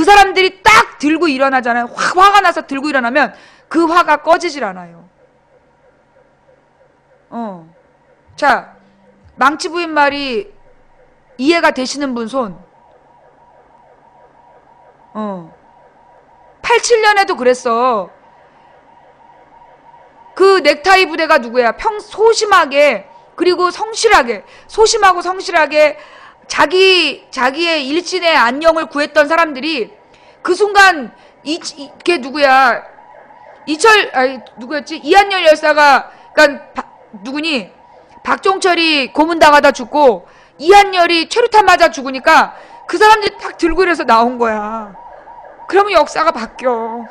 사람들이 딱 들고 일어나잖아요. 화가 나서 들고 일어나면 그 화가 꺼지질 않아요. 자, 망치 부인 말이 이해가 되시는 분 손. 87년에도 그랬어. 그 넥타이 부대가 누구야? 소심하게, 그리고 성실하게, 소심하고 성실하게 자기의 일진의 안녕을 구했던 사람들이 그 순간 걔 누구야? 누구였지? 이한열 열사가, 그러니까 누구니? 박종철이 고문당하다 죽고 이한열이 최루탄 맞아 죽으니까 그 사람들이 딱 들고 이래서 나온 거야. 그러면 역사가 바뀌어.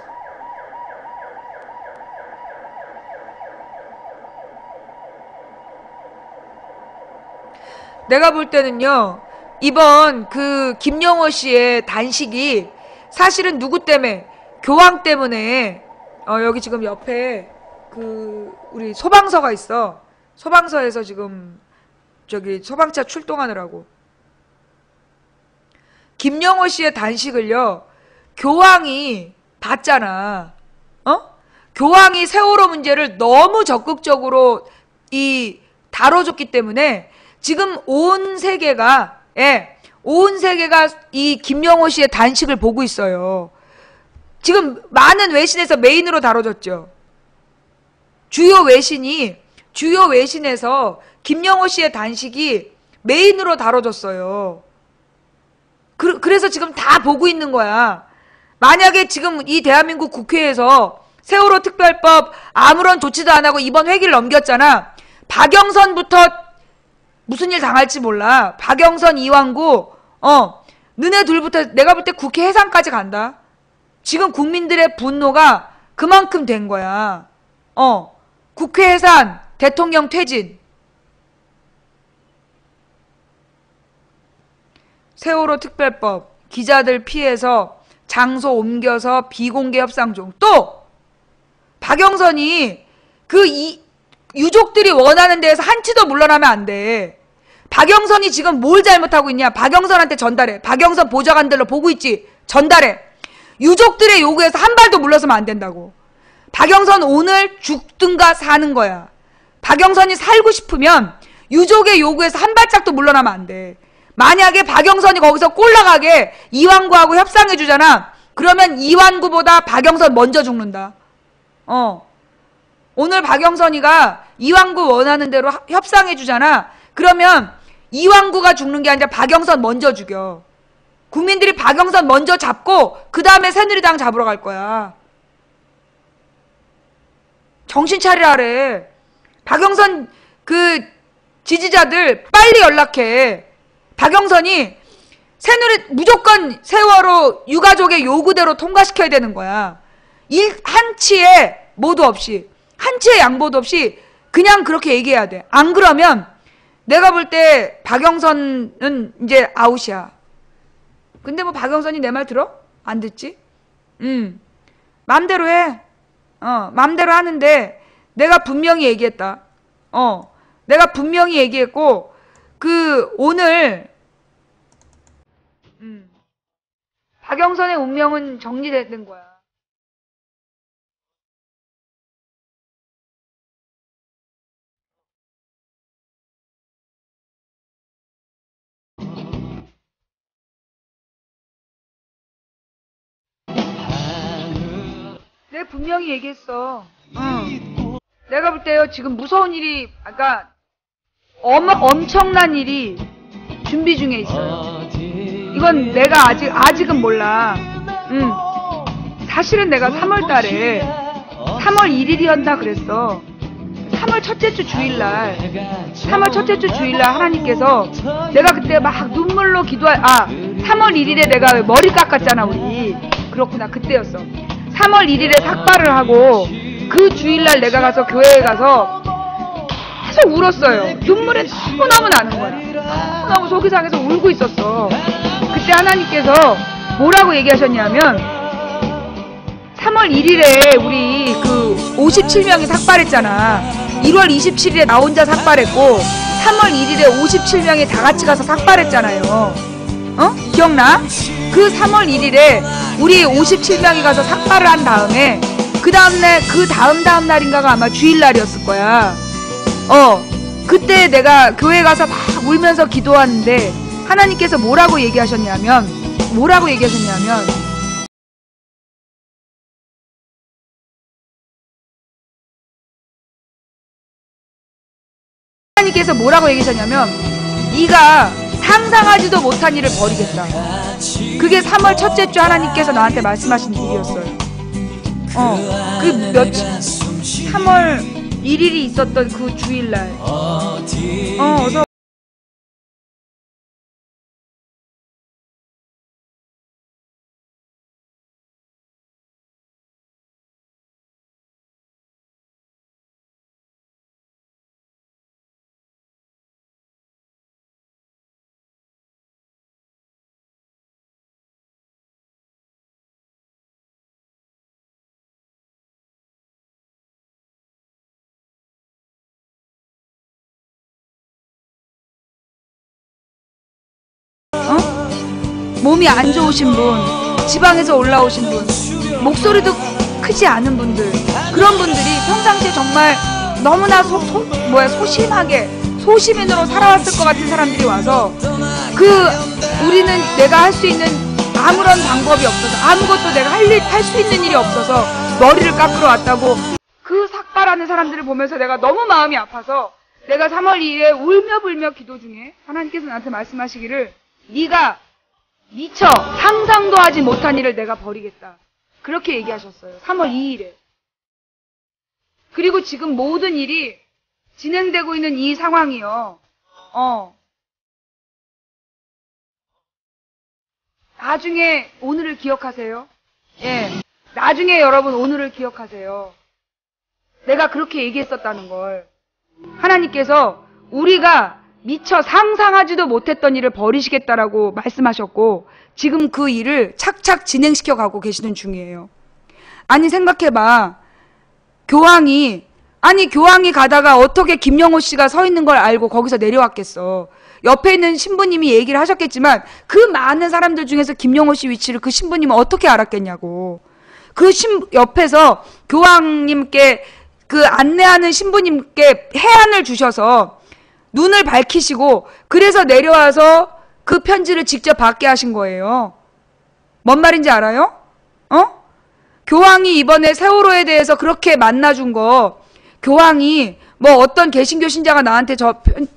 내가 볼 때는요, 이번 그 김영호 씨의 단식이 사실은 누구 때문에? 교황 때문에. 여기 지금 옆에 그 우리 소방서가 있어. 소방서에서 지금 저기 소방차 출동하느라고. 김영호 씨의 단식을요, 교황이 봤잖아. 교황이 세월호 문제를 너무 적극적으로 다뤄줬기 때문에 지금 온 세계가 이 김영호 씨의 단식을 보고 있어요. 지금 많은 외신에서 메인으로 다뤄졌죠. 주요 외신에서 김영호 씨의 단식이 메인으로 다뤄졌어요. 그래서 지금 다 보고 있는 거야. 만약에 지금 이 대한민국 국회에서 세월호 특별법 아무런 조치도 안 하고 이번 회기를 넘겼잖아. 박영선부터 무슨 일 당할지 몰라. 박영선, 이완구, 너네 둘부터 내가 볼 때 국회 해산까지 간다. 지금 국민들의 분노가 그만큼 된 거야. 국회 해산, 대통령 퇴진. 세월호 특별법, 기자들 피해서 장소 옮겨서 비공개 협상 중. 또 박영선이 유족들이 원하는 데에서 한치도 물러나면 안 돼. 박영선이 지금 뭘 잘못하고 있냐? 박영선한테 전달해. 박영선 보좌관들로 보고 있지? 전달해. 유족들의 요구에서 한 발도 물러서면 안 된다고. 박영선 오늘 죽든가 사는 거야. 박영선이 살고 싶으면 유족의 요구에서 한 발짝도 물러나면 안 돼. 만약에 박영선이 거기서 꼴라가게 이완구하고 협상해 주잖아. 그러면 이완구보다 박영선 먼저 죽는다. 오늘 박영선이가 이완구 원하는 대로 협상해 주잖아. 그러면 이완구가 죽는 게 아니라 박영선 먼저 죽여. 국민들이 박영선 먼저 잡고 그 다음에 새누리당 잡으러 갈 거야. 정신 차리라래. 박영선 그 지지자들 빨리 연락해. 박영선이 무조건 세월호 유가족의 요구대로 통과시켜야 되는 거야. 한치의 모도 없이, 한치의 양보도 없이 그냥 그렇게 얘기해야 돼. 안 그러면 내가 볼 때 박영선은 이제 아웃이야. 근데 뭐 박영선이 내 말 들어? 안 듣지? 맘대로 해. 맘대로 하는데 내가 분명히 얘기했다. 내가 분명히 얘기했고 오늘 박영선의 운명은 정리되는 거야. 내가 분명히 얘기했어. 내가 볼 때요, 지금 무서운 일이, 그러니까 엄청난 일이 준비 중에 있어요. 이건 내가 아직은 몰라. 사실은 내가 3월 달에 3월 1일이었나 그랬어. 3월 첫째 주 주일날 하나님께서 내가 그때 막 눈물로 3월 1일에 내가 왜 머리 깎았잖아, 우리. 그렇구나, 그때였어. 3월 1일에 삭발을 하고 그 주일날 내가 가서 교회에 가서 계속 울었어요. 눈물이 너무너무 나는 거야. 너무너무 속이 상해서 울고 있었어. 그때 하나님께서 뭐라고 얘기하셨냐면 3월 1일에 우리 57명이 삭발했잖아. 1월 27일에 나 혼자 삭발했고 3월 1일에 57명이 다 같이 가서 삭발했잖아요. 기억나? 그 3월 1일에 우리 57명이 가서 삭발을 한 다음에 그 다음날, 그 다음 날인가가 아마 주일날이었을 거야. 그때 내가 교회 가서 막 울면서 기도하는데 하나님께서 뭐라고 얘기하셨냐면 네가 상상하지도 못한 일을 벌이겠다. 그게 3월 첫째 주 하나님께서 나한테 말씀하신 일이었어요. 그 며칠 3월 1일이 있었던 그 주일날 어서 몸이 안 좋으신 분, 지방에서 올라오신 분, 목소리도 크지 않은 분들, 그런 분들이 평상시에 정말 너무나 소시민으로 살아왔을 것 같은 사람들이 와서 우리는 내가 할 수 있는 아무런 방법이 없어서, 아무것도 내가 할 수 있는 일이 없어서 머리를 깎으러 왔다고 그 삭발하는 사람들을 보면서 내가 너무 마음이 아파서 내가 3월 2일에 울며 불며 기도 중에 하나님께서 나한테 말씀하시기를 네가 미처 상상도 하지 못한 일을 내가 벌이겠다. 그렇게 얘기하셨어요. 3월 2일에. 그리고 지금 모든 일이 진행되고 있는 이 상황이요. 나중에 오늘을 기억하세요. 예. 나중에 여러분 오늘을 기억하세요. 내가 그렇게 얘기했었다는 걸. 하나님께서 우리가 미처 상상하지도 못했던 일을 벌이시겠다라고 말씀하셨고 지금 그 일을 착착 진행시켜 가고 계시는 중이에요. 아니 생각해봐. 교황이 가다가 어떻게 김영호 씨가 서 있는 걸 알고 거기서 내려왔겠어. 옆에 있는 신부님이 얘기를 하셨겠지만 그 많은 사람들 중에서 김영호 씨 위치를 그 신부님은 어떻게 알았겠냐고. 옆에서 교황님께 그 안내하는 신부님께 해안을 주셔서 눈을 밝히시고 그래서 내려와서 그 편지를 직접 받게 하신 거예요. 뭔 말인지 알아요? 교황이 이번에 세월호에 대해서 그렇게 만나준 거 교황이 뭐 어떤 개신교 신자가 나한테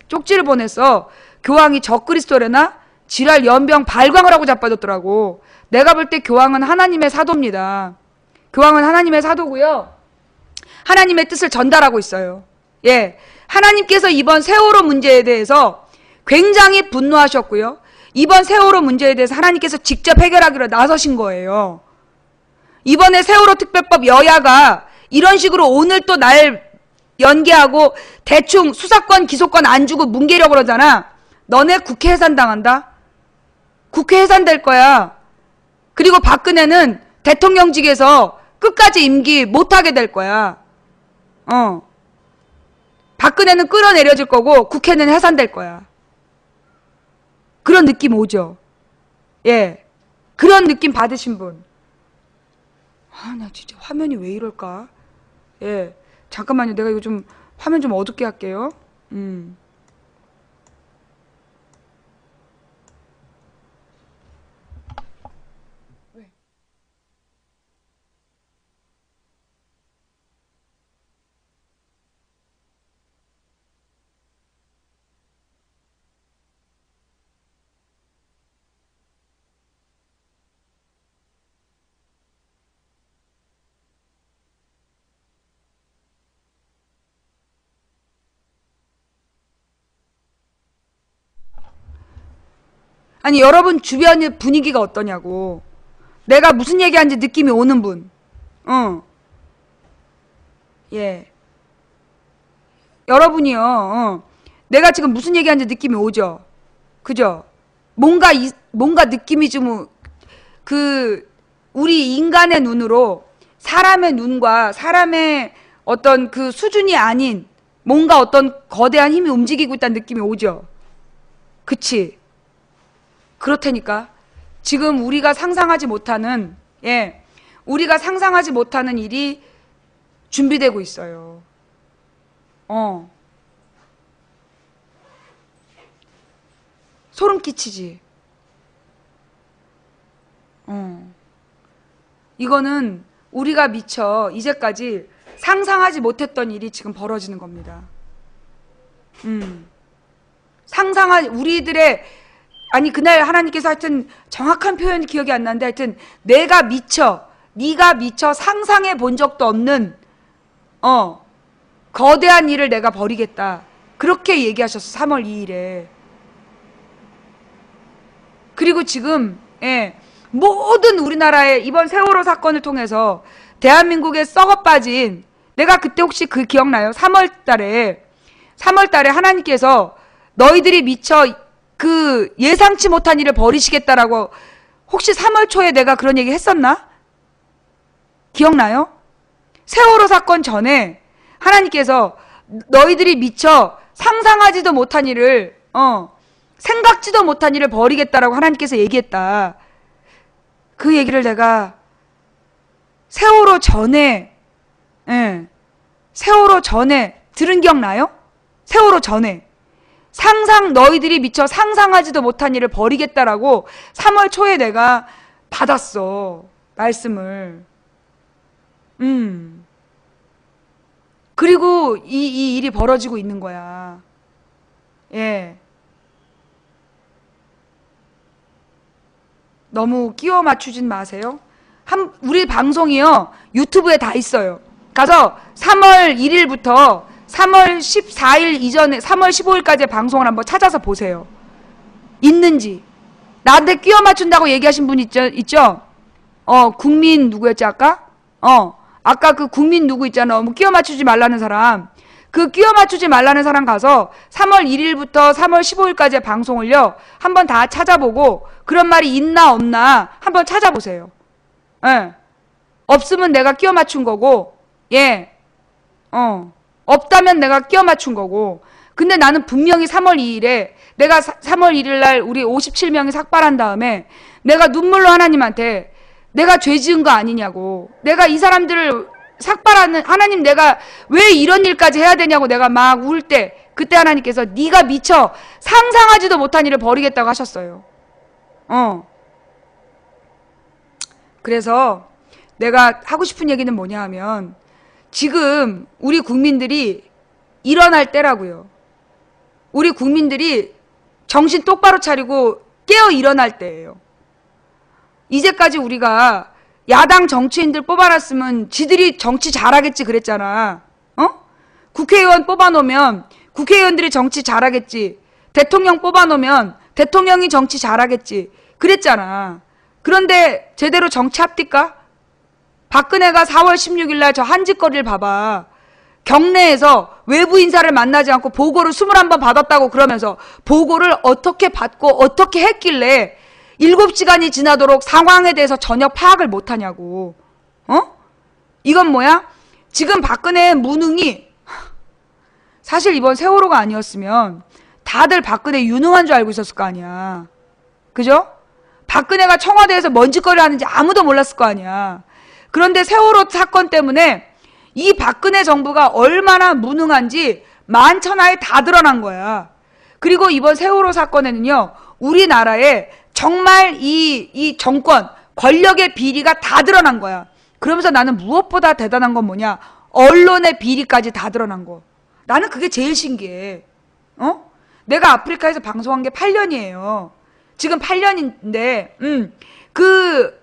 쪽지를 보냈어. 교황이 적그리스도래나 지랄 연병 발광을 하고 자빠졌더라고. 내가 볼 때 교황은 하나님의 사도입니다. 교황은 하나님의 사도고요. 하나님의 뜻을 전달하고 있어요. 예. 하나님께서 이번 세월호 문제에 대해서 굉장히 분노하셨고요. 이번 세월호 문제에 대해서 하나님께서 직접 해결하기로 나서신 거예요. 이번에 세월호 특별법 여야가 이런 식으로 오늘 또 날 연기하고 대충 수사권 기소권 안 주고 뭉개려고 그러잖아. 너네 국회 해산당한다? 국회 해산될 거야. 그리고 박근혜는 대통령직에서 끝까지 임기 못하게 될 거야. 박근혜는 끌어내려질 거고 국회는 해산될 거야. 그런 느낌 오죠? 예. 그런 느낌 받으신 분. 나 진짜 화면이 왜 이럴까? 예. 잠깐만요. 내가 이거 좀 화면 좀 어둡게 할게요. 아니 여러분 주변의 분위기가 어떠냐고. 내가 무슨 얘기하는지 느낌이 오는 분. 예. 여러분이요. 내가 지금 무슨 얘기하는지 느낌이 오죠. 그죠? 뭔가 느낌이 좀 우리 인간의 눈으로 사람의 눈과 사람의 어떤 그 수준이 아닌 뭔가 어떤 거대한 힘이 움직이고 있다는 느낌이 오죠. 그치? 그렇다니까. 지금 우리가 상상하지 못하는 예, 우리가 상상하지 못하는 일이 준비되고 있어요. 소름 끼치지. 이거는 우리가 미처 이제까지 상상하지 못했던 일이 지금 벌어지는 겁니다. 우리들의, 아니, 그날 하나님께서 하여튼 정확한 표현이 기억이 안 나는데 하여튼 네가 미처 상상해 본 적도 없는, 거대한 일을 내가 벌이겠다. 그렇게 얘기하셨어, 3월 2일에. 그리고 지금, 예, 모든 우리나라의 이번 세월호 사건을 통해서 대한민국에 썩어 빠진, 내가 그때 혹시 그 기억나요? 3월 달에 하나님께서 너희들이 미처 그 예상치 못한 일을 벌이시겠다라고 혹시 3월 초에 내가 그런 얘기 했었나? 기억나요? 세월호 사건 전에 하나님께서 너희들이 미처 상상하지도 못한 일을, 생각지도 못한 일을 벌이겠다라고 하나님께서 얘기했다. 그 얘기를 내가 세월호 전에 들은 기억나요? 세월호 전에 너희들이 미처 상상하지도 못한 일을 벌이겠다라고 3월 초에 내가 받았어, 말씀을. 그리고 이 일이 벌어지고 있는 거야. 예. 너무 끼워 맞추진 마세요. 우리 방송이요, 유튜브에 다 있어요. 가서 3월 1일부터 3월 14일 이전에 3월 15일까지의 방송을 한번 찾아서 보세요. 있는지. 나한테 끼워 맞춘다고 얘기하신 분 있죠? 국민 누구였지 아까? 아까 그 국민 누구 있잖아. 뭐 끼워 맞추지 말라는 사람. 그 끼워 맞추지 말라는 사람 가서 3월 1일부터 3월 15일까지의 방송을요, 한번 다 찾아보고 그런 말이 있나 없나 한번 찾아보세요. 예. 없으면 내가 끼워 맞춘 거고, 예. 없다면 내가 끼워 맞춘 거고. 근데 나는 분명히 3월 2일에 내가 3월 1일 날 우리 57명이 삭발한 다음에 내가 눈물로 하나님한테 내가 죄 지은 거 아니냐고, 내가 이 사람들을 삭발하는, 하나님 내가 왜 이런 일까지 해야 되냐고 내가 막 울 때, 그때 하나님께서 네가 미처 상상하지도 못한 일을 벌이겠다고 하셨어요. 그래서 내가 하고 싶은 얘기는 뭐냐 하면, 지금 우리 국민들이 일어날 때라고요. 우리 국민들이 정신 똑바로 차리고 깨어 일어날 때예요. 이제까지 우리가 야당 정치인들 뽑아놨으면 지들이 정치 잘하겠지 그랬잖아. 국회의원 뽑아놓으면 국회의원들이 정치 잘하겠지. 대통령 뽑아놓으면 대통령이 정치 잘하겠지 그랬잖아. 그런데 제대로 정치 합니까? 박근혜가 4월 16일 날 저 한짓거리를 봐봐. 경내에서 외부 인사를 만나지 않고 보고를 21번 받았다고 그러면서 보고를 어떻게 받고 어떻게 했길래 7시간이 지나도록 상황에 대해서 전혀 파악을 못하냐고. 이건 뭐야? 지금 박근혜의 무능이, 사실 이번 세월호가 아니었으면 다들 박근혜 유능한 줄 알고 있었을 거 아니야. 그죠? 박근혜가 청와대에서 뭔 짓거리를 하는지 아무도 몰랐을 거 아니야. 그런데 세월호 사건 때문에 이 박근혜 정부가 얼마나 무능한지 만천하에 다 드러난 거야. 그리고 이번 세월호 사건에는요, 우리나라에 정말 이 정권, 권력의 비리가 다 드러난 거야. 그러면서 나는 무엇보다 대단한 건 뭐냐? 언론의 비리까지 다 드러난 거. 나는 그게 제일 신기해. 내가 아프리카에서 방송한 게 8년이에요. 지금 8년인데, 그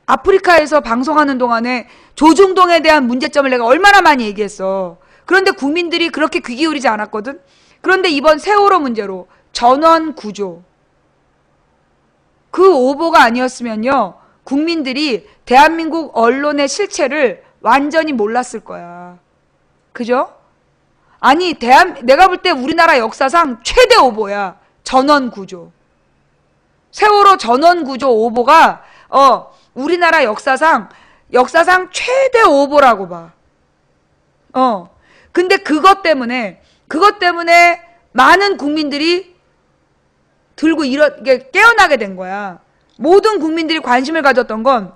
아프리카에서 방송하는 동안에 조중동에 대한 문제점을 내가 얼마나 많이 얘기했어. 그런데 국민들이 그렇게 귀 기울이지 않았거든. 그런데 이번 세월호 문제로 전원 구조, 그 오보가 아니었으면요, 국민들이 대한민국 언론의 실체를 완전히 몰랐을 거야. 그죠? 아니, 내가 볼 때 우리나라 역사상 최대 오보야. 전원 구조. 세월호 전원 구조 오보가 우리나라 역사상 최대 오보라고 봐. 근데 그것 때문에 많은 국민들이 들고 깨어나게 된 거야. 모든 국민들이 관심을 가졌던 건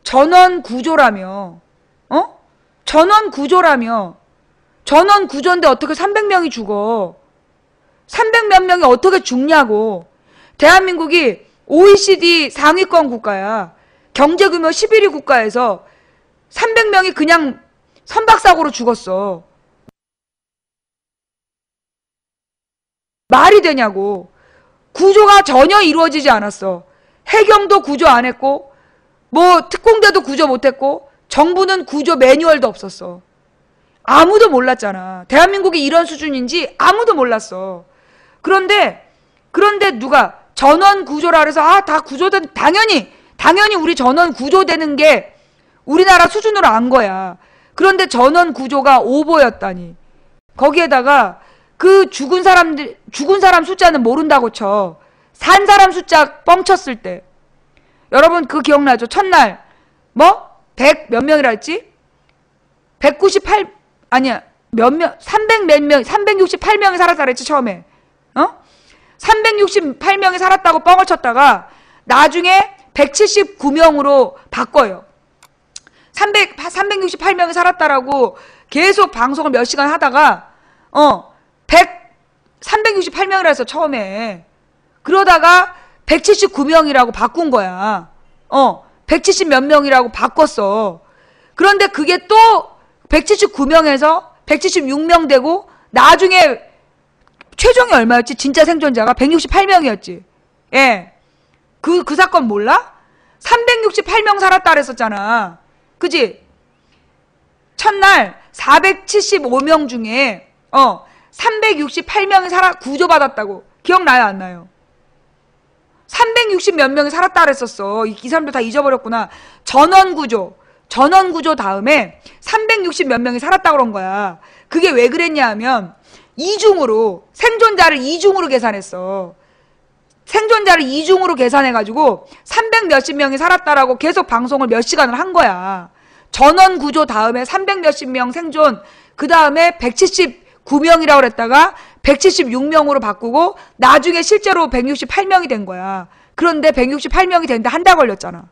전원 구조라며, 전원 구조라며, 전원 구조인데 어떻게 300명이 죽어? 300몇 명이 어떻게 죽냐고. 대한민국이 OECD 상위권 국가야. 경제규모 11위 국가에서 300명이 그냥 선박사고로 죽었어. 말이 되냐고. 구조가 전혀 이루어지지 않았어. 해경도 구조 안 했고, 뭐 특공대도 구조 못했고, 정부는 구조 매뉴얼도 없었어. 아무도 몰랐잖아. 대한민국이 이런 수준인지 아무도 몰랐어. 그런데 누가 전원 구조라 그래서 다 구조된, 당연히 우리 전원 구조되는 게 우리나라 수준으로 안 거야. 그런데 전원 구조가 오보였다니. 거기에다가 그 죽은 사람 숫자는 모른다고 쳐. 산 사람 숫자 뻥쳤을 때. 여러분 그거 기억나죠? 첫날 100 몇 명이라 했지? 198 아니야. 몇 명? 300 몇 명, 368명이 살았다 그랬지 처음에. 368명이 살았다고 뻥을 쳤다가 나중에 179명으로 바꿔요. 368명이 살았다라고 계속 방송을 몇 시간 하다가 368명이라 해서 처음에. 그러다가 179명이라고 바꾼 거야. 170 몇 명이라고 바꿨어. 그런데 그게 또 179명에서 176명 되고 나중에 최종이 얼마였지? 진짜 생존자가 168명이었지. 예. 그 사건 몰라? 368명 살았다 그랬었잖아. 그지? 첫날 475명 중에 368명이 구조받았다고. 기억나요? 안 나요? 360 몇 명이 살았다 그랬었어. 이 사람들 다 잊어버렸구나. 전원구조 다음에 360 몇 명이 살았다 그런 거야. 그게 왜 그랬냐 하면 이중으로 생존자를 이중으로 계산했어. 생존자를 이중으로 계산해가지고 300 몇십 명이 살았다라고 계속 방송을 몇 시간을 한 거야. 전원구조 다음에 300 몇십 명 생존, 그 다음에 179명이라고 그랬다가 176명으로 바꾸고 나중에 실제로 168명이 된 거야. 그런데 168명이 되는데 한 달 걸렸잖아.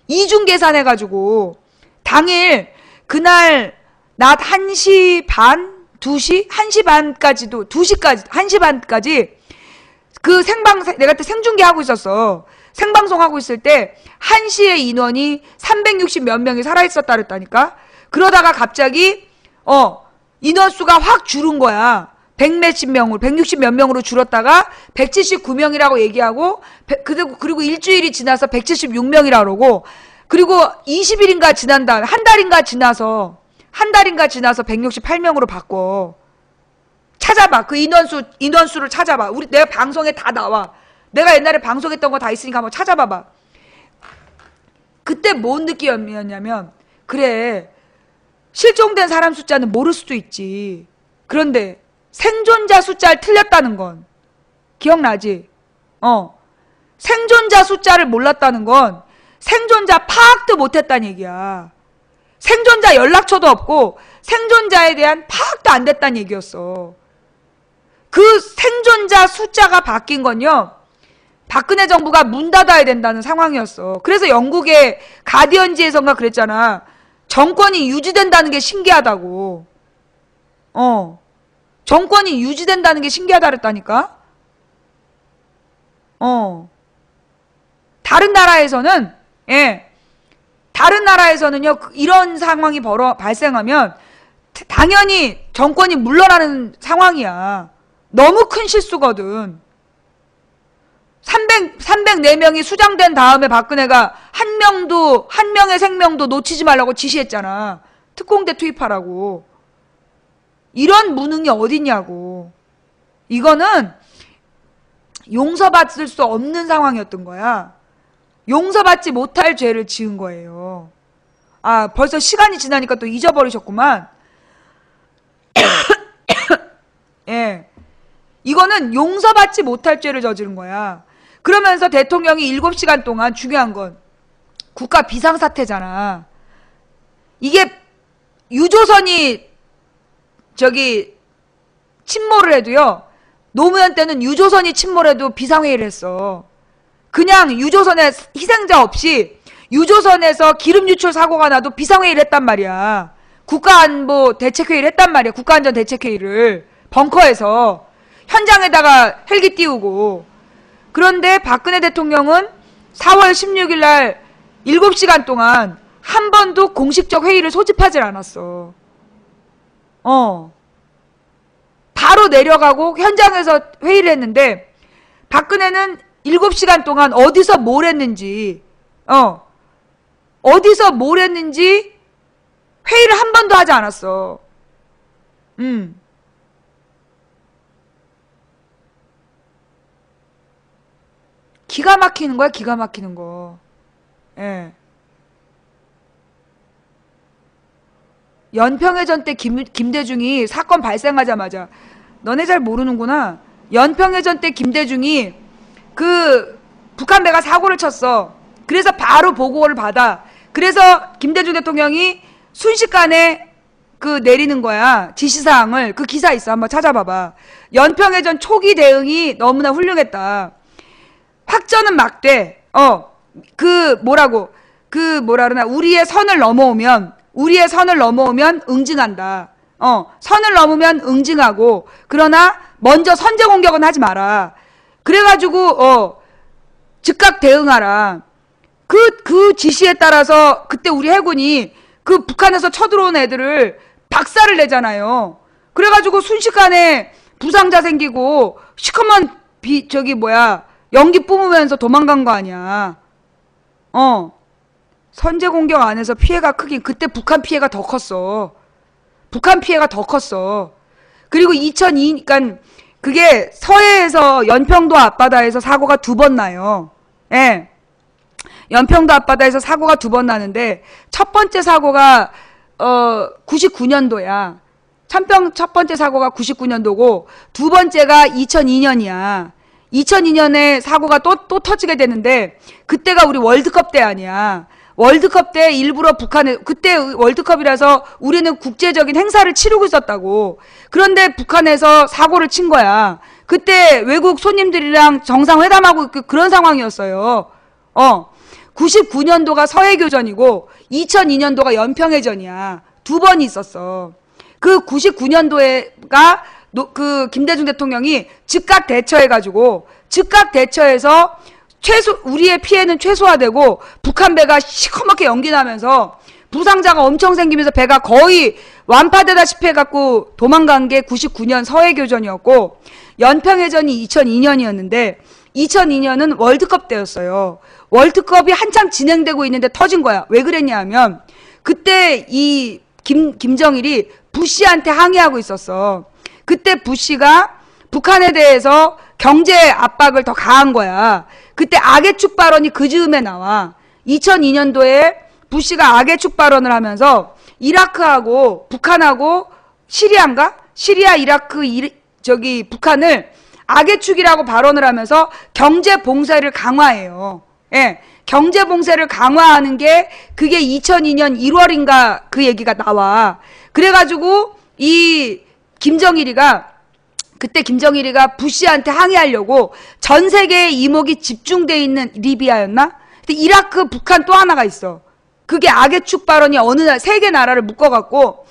이중 계산해가지고 당일 그날 낮 1시 반? 2시? 1시 반까지도 2시까지 1시 반까지 그 내가 그때 생중계 하고 있었어. 생방송 하고 있을 때 1시에 인원이 360 몇 명이 살아있었다 그랬다니까. 그러다가 갑자기 인원수가 확 줄은 거야. 100몇십 명으로 160 몇 명으로 줄었다가 179명이라고 얘기하고 그리고 일주일이 지나서 176명이라고 그러고 그리고 20일인가 지난 다음에 한 달인가 지나서 168명으로 바꿔. 찾아봐. 그 인원수를 찾아봐. 내가 방송에 다 나와. 내가 옛날에 방송했던 거 다 있으니까 한번 찾아봐봐. 그때 뭔 느낌이었냐면 그래 실종된 사람 숫자는 모를 수도 있지. 그런데 생존자 숫자를 틀렸다는 건 기억나지? 생존자 숫자를 몰랐다는 건 생존자 파악도 못했다는 얘기야. 생존자 연락처도 없고 생존자에 대한 파악도 안 됐다는 얘기였어. 그 생존자 숫자가 바뀐 건요, 박근혜 정부가 문 닫아야 된다는 상황이었어. 그래서 영국의 가디언지에선가 그랬잖아. 정권이 유지된다는 게 신기하다고. 정권이 유지된다는 게 신기하다 그랬다니까. 다른 나라에서는요 이런 상황이 발생하면 당연히 정권이 물러나는 상황이야. 너무 큰 실수거든. 304명이 수장된 다음에 박근혜가 한 명의 생명도 놓치지 말라고 지시했잖아. 특공대 투입하라고. 이런 무능이 어딨냐고. 이거는 용서받을 수 없는 상황이었던 거야. 용서받지 못할 죄를 지은 거예요. 아, 벌써 시간이 지나니까 또 잊어버리셨구만. 예. 이거는 용서받지 못할 죄를 저지른 거야. 그러면서 대통령이 7시간 동안 중요한 건 국가 비상사태잖아. 이게 유조선이 침몰을 해도요. 노무현 때는 유조선이 침몰해도 비상회의를 했어. 그냥 유조선에 희생자 없이 유조선에서 기름 유출 사고가 나도 비상회의를 했단 말이야. 국가안보 대책회의를 했단 말이야. 국가안전 대책회의를. 벙커에서. 현장에다가 헬기 띄우고. 그런데 박근혜 대통령은 4월 16일 날 7시간 동안 한 번도 공식적 회의를 소집하질 않았어. 바로 내려가고 현장에서 회의를 했는데 박근혜는 7시간 동안 어디서 뭘 했는지 어디서 뭘 했는지 회의를 한 번도 하지 않았어. 기가 막히는 거야, 기가 막히는 거. 예. 연평해전 때 김대중이 사건 발생하자마자, 너네 잘 모르는구나. 연평해전 때 김대중이 그 북한 배가 사고를 쳤어. 그래서 바로 보고를 받아. 그래서 김대중 대통령이 순식간에 그 내리는 거야. 지시사항을. 그 기사 있어. 한번 찾아봐봐. 연평해전 초기 대응이 너무나 훌륭했다. 확전은 막되, 뭐라 그러나, 우리의 선을 넘어오면 응징한다. 선을 넘으면 응징하고, 그러나 먼저 선제 공격은 하지 마라. 그래가지고, 즉각 대응하라. 그 지시에 따라서 그때 우리 해군이 그 북한에서 쳐들어온 애들을 박살을 내잖아요. 그래가지고 순식간에 부상자 생기고, 시커먼 연기 뿜으면서 도망간 거 아니야. 선제 공격 안에서 피해가 크긴, 그때 북한 피해가 더 컸어. 북한 피해가 더 컸어. 그리고 2002, 그러니까 그게 서해에서 연평도 앞바다에서 사고가 2번 나요. 예. 연평도 앞바다에서 사고가 2번 나는데, 첫 번째 사고가, 99년도야. 첫 번째 사고가 99년도고, 두 번째가 2002년이야. 2002년에 사고가 또 터지게 되는데, 그때가 우리 월드컵 때 아니야. 월드컵 때 일부러 북한에, 그때 월드컵이라서 우리는 국제적인 행사를 치르고 있었다고. 그런데 북한에서 사고를 친 거야. 그때 외국 손님들이랑 정상회담하고 그런 상황이었어요. 99년도가 서해교전이고 2002년도가 연평해전이야. 2번이 있었어. 그 99년도에가 그 김대중 대통령이 즉각 대처해가지고 즉각 대처해서 우리의 피해는 최소화되고 북한 배가 시커멓게 연기나면서 부상자가 엄청 생기면서 배가 거의 완파되다시피 해갖고 도망간 게 99년 서해교전이었고, 연평해전이 2002년이었는데 2002년은 월드컵 때였어요. 월드컵이 한참 진행되고 있는데 터진 거야. 왜 그랬냐 하면 그때 이 김정일이 부시한테 항의하고 있었어. 그때 부시가 북한에 대해서 경제 압박을 더 가한 거야. 그때 악의 축 발언이 그 즈음에 나와. 2002년도에 부시가 악의 축 발언을 하면서 이라크하고 북한하고 시리아, 이라크, 북한을 악의 축이라고 발언을 하면서 경제 봉쇄를 강화해요. 예. 경제 봉쇄를 강화하는 게 그게 2002년 1월인가 그 얘기가 나와. 그래가지고 그때 김정일이가 부시한테 항의하려고 전 세계의 이목이 집중돼 있는 리비아였나? 근데 이라크, 북한 또 하나가 있어. 그게 악의 축 발언이 세 개 나라를 묶어갖고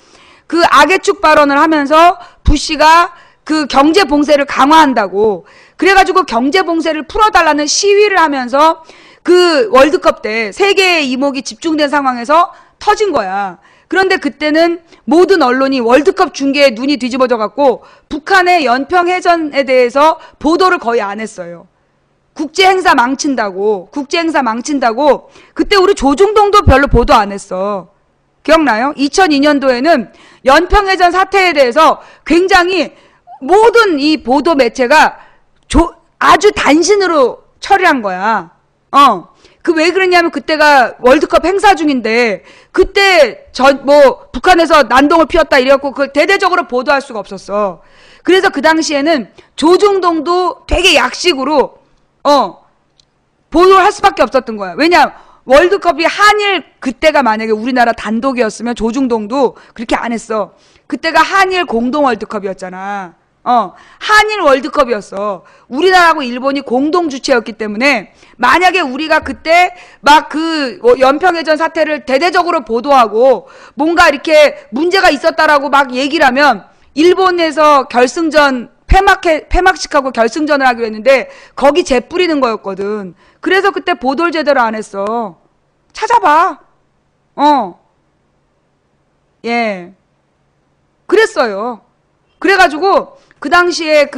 그 악의 축 발언을 하면서 부시가 그 경제 봉쇄를 강화한다고. 그래가지고 경제 봉쇄를 풀어달라는 시위를 하면서 그 월드컵 때 세계의 이목이 집중된 상황에서 터진 거야. 그런데 그때는 모든 언론이 월드컵 중계에 눈이 뒤집어져 갖고 북한의 연평해전에 대해서 보도를 거의 안 했어요. 국제행사 망친다고 그때 우리 조중동도 별로 보도 안 했어. 기억나요? 2002년도에는 연평해전 사태에 대해서 굉장히 모든 이 보도 매체가 아주 단신으로 처리한 거야. 그 왜 그랬냐면 그때가 월드컵 행사 중인데 그때 북한에서 난동을 피웠다 이래갖고 그걸 대대적으로 보도할 수가 없었어. 그래서 그 당시에는 조중동도 되게 약식으로 보도를 할 수밖에 없었던 거야. 왜냐 월드컵이 한일 그때가 만약에 우리나라 단독이었으면 조중동도 그렇게 안 했어. 그때가 한일 공동 월드컵이었잖아. 한일 월드컵이었어. 우리나라하고 일본이 공동 주최였기 때문에 만약에 우리가 그때 막 그 연평해전 사태를 대대적으로 보도하고 뭔가 이렇게 문제가 있었다라고 막 얘기를 하면 일본에서 결승전 폐막식하고 결승전을 하기로 했는데 거기 재 뿌리는 거였거든. 그래서 그때 보도를 제대로 안 했어. 찾아봐. 예. 그랬어요. 그래가지고 그 당시에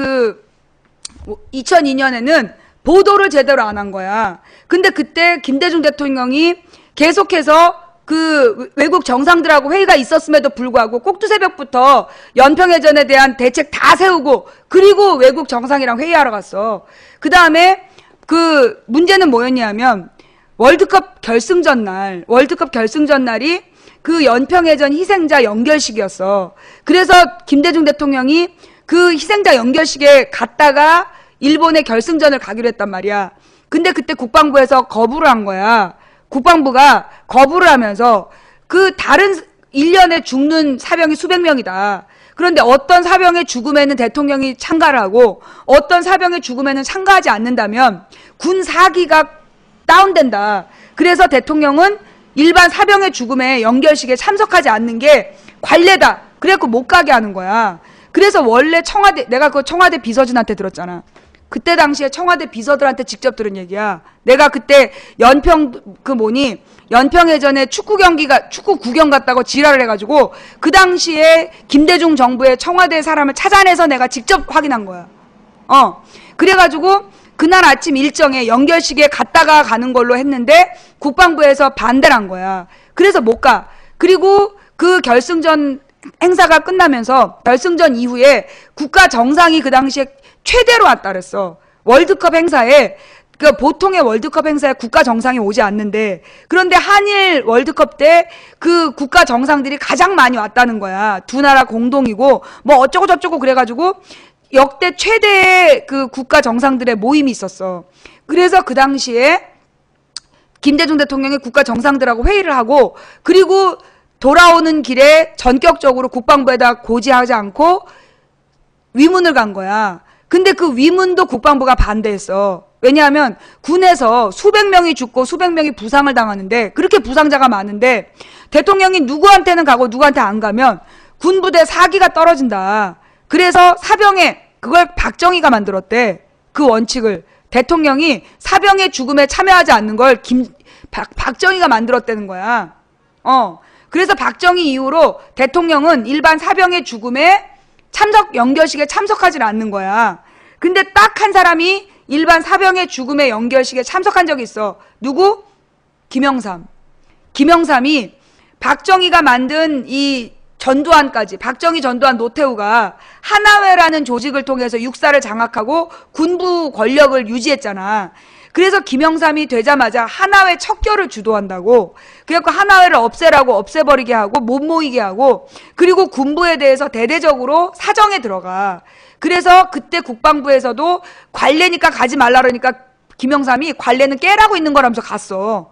2002년에는 보도를 제대로 안 한 거야. 근데 그때 김대중 대통령이 계속해서 그 외국 정상들하고 회의가 있었음에도 불구하고 꼭두새벽부터 연평해전에 대한 대책 다 세우고 그리고 외국 정상이랑 회의하러 갔어. 그 다음에 그 문제는 뭐였냐면 월드컵 결승전 날이 그 연평해전 희생자 연결식이었어. 그래서 김대중 대통령이 그 희생자 연결식에 갔다가 일본의 결승전을 가기로 했단 말이야. 근데 그때 국방부에서 거부를 한 거야. 국방부가 거부를 하면서 그 다른 1년에 죽는 사병이 수백 명이다. 그런데 어떤 사병의 죽음에는 대통령이 참가를 하고 어떤 사병의 죽음에는 참가하지 않는다면 군 사기가 다운된다. 그래서 대통령은 일반 사병의 죽음에 연결식에 참석하지 않는 게 관례다. 그래갖고 못 가게 하는 거야. 그래서 원래 내가 그 청와대 비서진한테 들었잖아. 그때 당시에 청와대 비서들한테 직접 들은 얘기야. 내가 그때 연평해전에 축구 구경 갔다고 지랄을 해가지고 그 당시에 김대중 정부의 청와대 사람을 찾아내서 내가 직접 확인한 거야. 그래가지고 그날 아침 일정에 연결식에 갔다가 가는 걸로 했는데 국방부에서 반대를 한 거야. 그래서 못 가. 그리고 그 결승전 행사가 끝나면서 결승전 이후에 국가 정상이 그 당시에 최대로 왔다 그랬어. 월드컵 행사에 보통의 월드컵 행사에 국가 정상이 오지 않는데 그런데 한일 월드컵 때 그 국가 정상들이 가장 많이 왔다는 거야. 두 나라 공동이고 뭐 어쩌고 저쩌고 그래가지고 역대 최대의 그 국가 정상들의 모임이 있었어. 그래서 그 당시에 김대중 대통령이 국가 정상들하고 회의를 하고 그리고 돌아오는 길에 전격적으로 국방부에다 고지하지 않고 위문을 간 거야. 근데 그 위문도 국방부가 반대했어. 왜냐하면 군에서 수백 명이 죽고 수백 명이 부상을 당하는데 그렇게 부상자가 많은데 대통령이 누구한테는 가고 누구한테 안 가면 군부대 사기가 떨어진다. 그래서 그걸 박정희가 만들었대. 그 원칙을. 대통령이 사병의 죽음에 참여하지 않는 걸 박정희가 만들었다는 거야. 그래서 박정희 이후로 대통령은 일반 사병의 죽음에 연결식에 참석하지 않는 거야. 근데 딱 한 사람이 일반 사병의 죽음의 연결식에 참석한 적이 있어. 누구? 김영삼이 박정희가 만든 이 박정희 전두환 노태우가 하나회라는 조직을 통해서 육사를 장악하고 군부 권력을 유지했잖아. 그래서 김영삼이 되자마자 하나회 척결을 주도한다고. 그래갖고 하나회를 없애라고 없애버리게 하고 못 모이게 하고 그리고 군부에 대해서 대대적으로 사정에 들어가. 그래서 그때 국방부에서도 관례니까 가지 말라 그러니까 김영삼이 관례는 깨라고 있는 거라면서 갔어.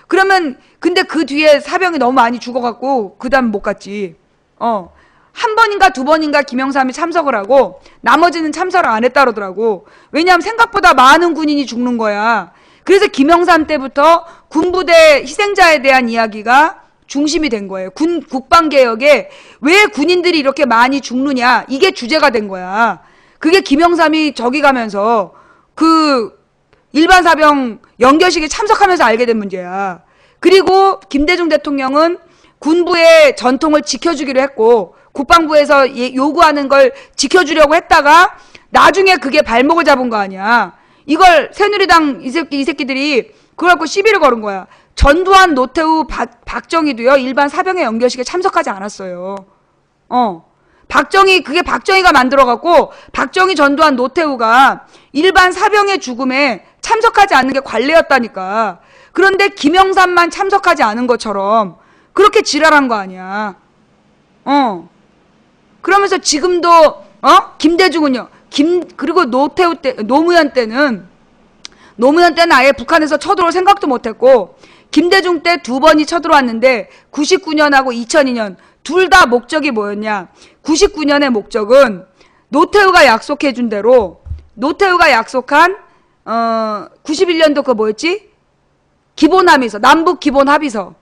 그러면 근데 그 뒤에 사병이 너무 많이 죽어갖고 그 다음 못 갔지. 한 번인가 두 번인가 김영삼이 참석을 하고 나머지는 참석을 안 했다 그러더라고. 왜냐하면 생각보다 많은 군인이 죽는 거야. 그래서 김영삼 때부터 군부대 희생자에 대한 이야기가 중심이 된 거예요. 국방개혁에 왜 군인들이 이렇게 많이 죽느냐 이게 주제가 된 거야. 그게 김영삼이 저기 가면서 그 일반 사병 연결식에 참석하면서 알게 된 문제야. 그리고 김대중 대통령은 군부의 전통을 지켜주기로 했고 국방부에서 요구하는 걸 지켜주려고 했다가 나중에 그게 발목을 잡은 거 아니야. 이걸 새누리당 이 새끼들이 그걸 갖고 시비를 걸은 거야. 전두환, 노태우, 박정희도요 일반 사병의 연결식에 참석하지 않았어요. 그게 박정희가 만들어갖고 박정희, 전두환, 노태우가 일반 사병의 죽음에 참석하지 않는 게 관례였다니까. 그런데 김영삼만 참석하지 않은 것처럼 그렇게 지랄한 거 아니야. 그러면서 지금도 김대중은요. 그리고 노무현 때는 아예 북한에서 쳐들어올 생각도 못했고 김대중 때 두 번이 쳐들어왔는데 99년하고 2002년 둘 다 목적이 뭐였냐. 99년의 목적은 노태우가 약속해준 대로, 노태우가 약속한 91년도 그 뭐였지? 기본합의서, 남북 기본합의서.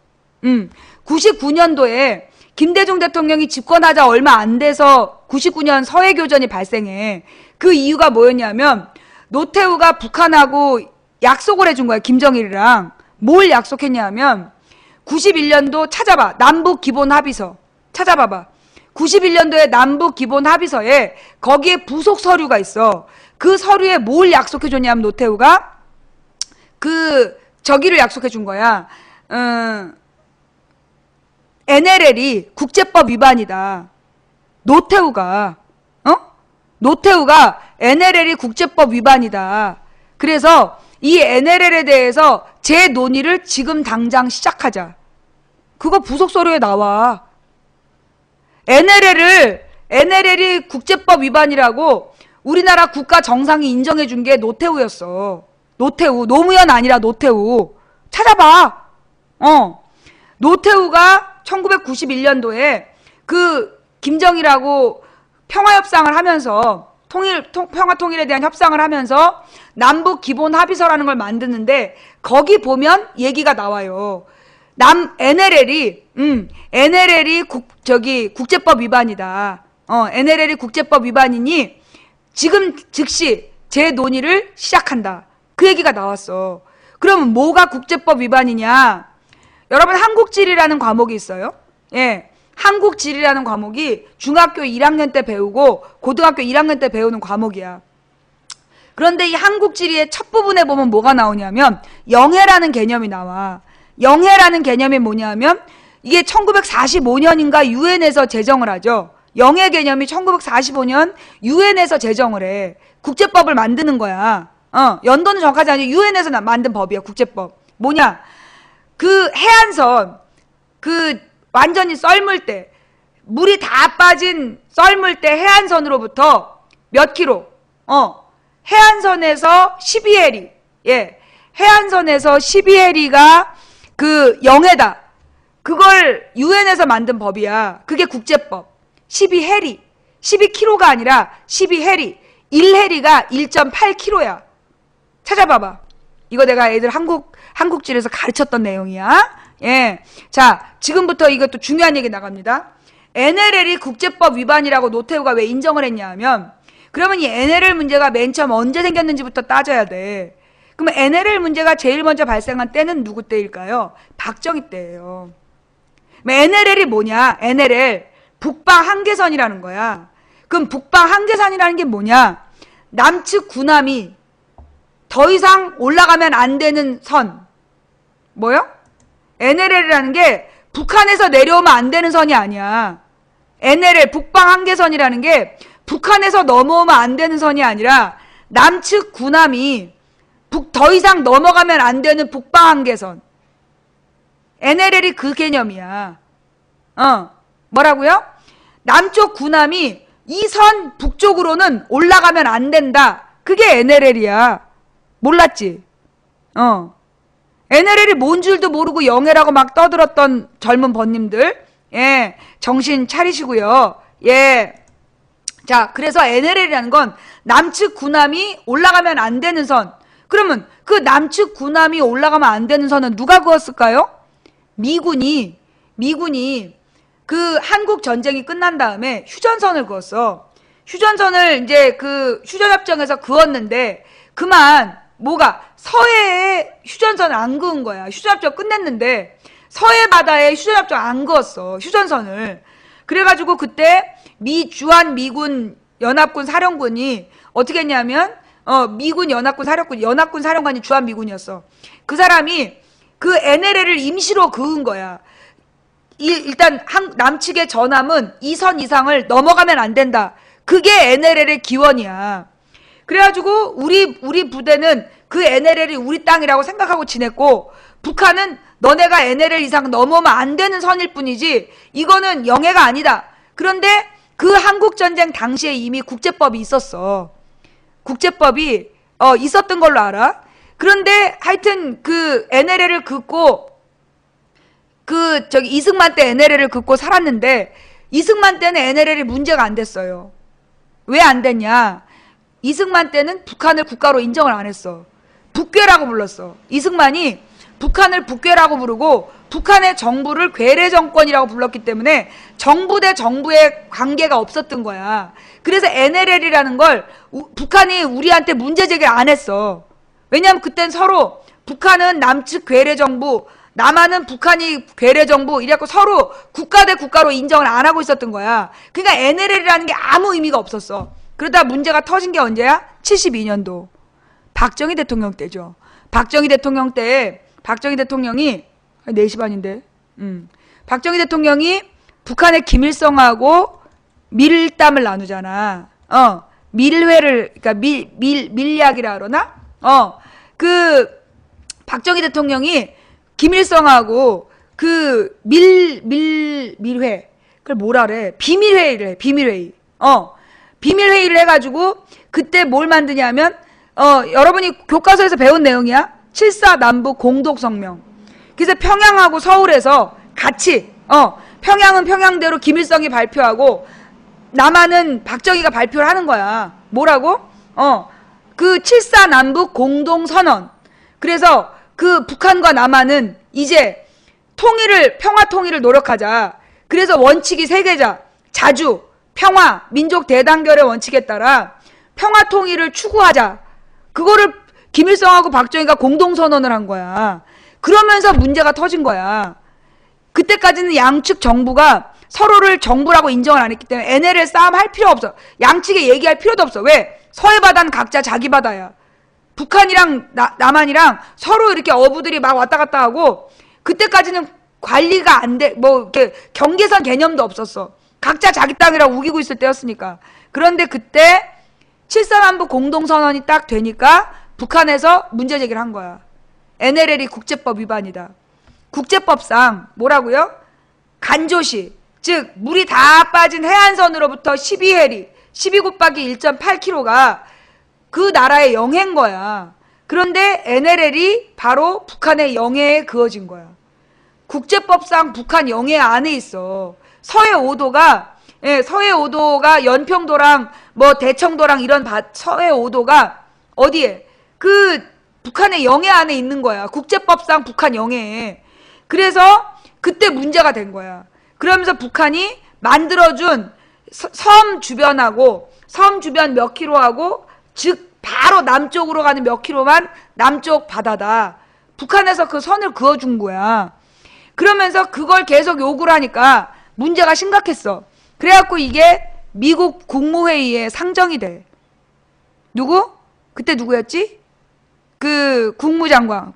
99년도에 김대중 대통령이 집권하자 얼마 안 돼서 99년 서해교전이 발생해. 그 이유가 뭐였냐면 노태우가 북한하고 약속을 해준 거야. 김정일이랑. 뭘 약속했냐면 91년도 찾아봐. 남북 기본합의서. 찾아봐봐. 91년도에 남북 기본합의서에 거기에 부속 서류가 있어. 그 서류에 뭘 약속해줬냐면 노태우가 저기를 약속해준 거야. NLL이 국제법 위반이다. 노태우가 NLL이 국제법 위반이다. 그래서 이 NLL에 대해서 재논의를 지금 당장 시작하자. 그거 부속서류에 나와. NLL이 국제법 위반이라고 우리나라 국가 정상이 인정해준 게 노태우였어. 노태우. 노무현 아니라 노태우. 찾아봐. 노태우가 1991년도에 그 김정일하고 평화협상을 하면서 평화통일에 대한 협상을 하면서 남북 기본합의서라는 걸 만드는데 거기 보면 얘기가 나와요. NLL이 국제법 위반이다. NLL이 국제법 위반이니 지금 즉시 재논의를 시작한다. 그 얘기가 나왔어. 그러면 뭐가 국제법 위반이냐? 여러분 한국지리라는 과목이 있어요. 예. 한국지리라는 과목이 중학교 1학년 때 배우고 고등학교 1학년 때 배우는 과목이야. 그런데 이 한국지리의 첫 부분에 보면 뭐가 나오냐면 영해라는 개념이 나와. 영해라는 개념이 뭐냐면 이게 1945년인가 유엔에서 제정을 하죠. 영해 개념이 1945년 유엔에서 제정을 해. 국제법을 만드는 거야. 연도는 정확하지 않아요. 유엔에서 만든 법이야. 국제법. 뭐냐? 그 해안선 완전히 썰물 때 물이 다 빠진 썰물 때 해안선으로부터 몇 킬로? 해안선에서 12해리. 예. 해안선에서 12해리가 그 영해다. 그걸 유엔에서 만든 법이야. 그게 국제법. 12해리. 12km가 아니라 12해리. 1해리가 1.8km야. 찾아봐봐. 이거 내가 애들 한국지에서 가르쳤던 내용이야. 예. 자, 지금부터 이것도 중요한 얘기 나갑니다. NLL이 국제법 위반이라고 노태우가 왜 인정을 했냐 하면, 그러면 이 NLL 문제가 맨 처음 언제 생겼는지부터 따져야 돼. 그러면 NLL 문제가 제일 먼저 발생한 때는 누구 때일까요? 박정희 때예요. NLL이 뭐냐? NLL 북방 한계선이라는 거야. 그럼 북방 한계선이라는 게 뭐냐? 남측 군함이 더 이상 올라가면 안 되는 선. 뭐요? NLL이라는 게 북한에서 내려오면 안 되는 선이 아니야. NLL 북방 한계선이라는 게 북한에서 넘어오면 안 되는 선이 아니라 남측 군함이 더 이상 넘어가면 안 되는 북방 한계선. NLL이 그 개념이야. 뭐라고요? 남쪽 군함이 이 선 북쪽으로는 올라가면 안 된다. 그게 NLL이야. 몰랐지? NLL이 뭔 줄도 모르고 영해라고 막 떠들었던 젊은 번님들, 예, 정신 차리시고요. 예. 자, 그래서 NLL이라는 건 남측 군함이 올라가면 안 되는 선. 그러면 그 남측 군함이 올라가면 안 되는 선은 누가 그었을까요? 미군이 그 한국 전쟁이 끝난 다음에 휴전선을 그었어. 휴전선을 이제 그 휴전협정에서 그었는데 그만 뭐가 서해에 휴전선을 안 그은 거야. 휴전협정 끝냈는데 서해 바다에 휴전협정 안 그었어. 휴전선을. 그래가지고 그때 주한 미군 연합군 사령관이 어떻게 했냐면 미군 연합군 사령관이 주한 미군이었어. 그 사람이 그 NLL을 임시로 그은 거야. 일단 남측의 전함은 이 선 이상을 넘어가면 안 된다. 그게 NLL의 기원이야. 그래가지고 우리 부대는 그 NLL이 우리 땅이라고 생각하고 지냈고, 북한은 너네가 NLL 이상 넘어오면 안 되는 선일 뿐이지 이거는 영해가 아니다. 그런데 그 한국전쟁 당시에 이미 국제법이 있었어. 국제법이 있었던 걸로 알아. 그런데 하여튼 그 NLL을 긋고 이승만 때 NLL을 긋고 살았는데 이승만 때는 NLL이 문제가 안 됐어요. 왜 안 됐냐? 이승만 때는 북한을 국가로 인정을 안 했어. 북괴라고 불렀어. 이승만이 북한을 북괴라고 부르고 북한의 정부를 괴뢰 정권이라고 불렀기 때문에 정부 대 정부의 관계가 없었던 거야. 그래서 NLL이라는 걸 북한이 우리한테 문제 제기를 안 했어. 왜냐하면 그땐 서로 북한은 남측 괴뢰 정부, 남한은 북한이 괴뢰 정부 이래갖고 서로 국가 대 국가로 인정을 안 하고 있었던 거야. 그러니까 NLL이라는 게 아무 의미가 없었어. 그러다 문제가 터진 게 언제야? 72년도. 박정희 대통령 때죠. 박정희 대통령 때 박정희 대통령이 4시 반인데 박정희 대통령이 북한의 김일성하고 밀담을 나누잖아. 밀회를 그러니까 밀약이라 그러나? 그 박정희 대통령이 김일성하고 그 밀회 그걸 뭐라 그래? 비밀회의를 해. 비밀회의. 비밀회의를 해가지고 그때 뭘 만드냐면 여러분이 교과서에서 배운 내용이야. 7.4 남북 공동성명. 그래서 평양하고 서울에서 같이 평양은 평양대로 김일성이 발표하고 남한은 박정희가 발표를 하는 거야. 뭐라고? 그 7.4 남북 공동선언. 그래서 그 북한과 남한은 이제 평화 통일을 노력하자. 그래서 원칙이 3개자. 자주, 평화, 민족 대단결의 원칙에 따라 평화 통일을 추구하자. 그거를 김일성하고 박정희가 공동선언을 한 거야. 그러면서 문제가 터진 거야. 그때까지는 양측 정부가 서로를 정부라고 인정을 안 했기 때문에 NLL 싸움 할 필요 없어. 양측에 얘기할 필요도 없어. 왜? 서해 바다는 각자 자기 바다야. 북한이랑 남한이랑 서로 이렇게 어부들이 막 왔다 갔다 하고 그때까지는 관리가 안 돼. 뭐 이렇게 경계선 개념도 없었어. 각자 자기 땅이라고 우기고 있을 때였으니까. 그런데 그때 7.4 남북 공동선언이 딱 되니까 북한에서 문제 제기를 한 거야. NLL이 국제법 위반이다. 국제법상 뭐라고요? 간조시, 즉 물이 다 빠진 해안선으로부터 12해리, 12 곱하기 1.8km가 그 나라의 영해인 거야. 그런데 NLL이 바로 북한의 영해에 그어진 거야. 국제법상 북한 영해 안에 있어. 서해 5도가 연평도랑 뭐 대청도랑 이런 서해 5도가 어디에? 그 북한의 영해 안에 있는 거야. 국제법상 북한 영해에. 그래서 그때 문제가 된 거야. 그러면서 북한이 만들어준 섬 주변하고 섬 주변 몇 킬로하고 즉 바로 남쪽으로 가는 몇 킬로만 남쪽 바다다. 북한에서 그 선을 그어준 거야. 그러면서 그걸 계속 요구를 하니까 문제가 심각했어. 그래갖고 이게 미국 국무회의에 상정이 돼. 누구? 그때 누구였지? 그 국무장관.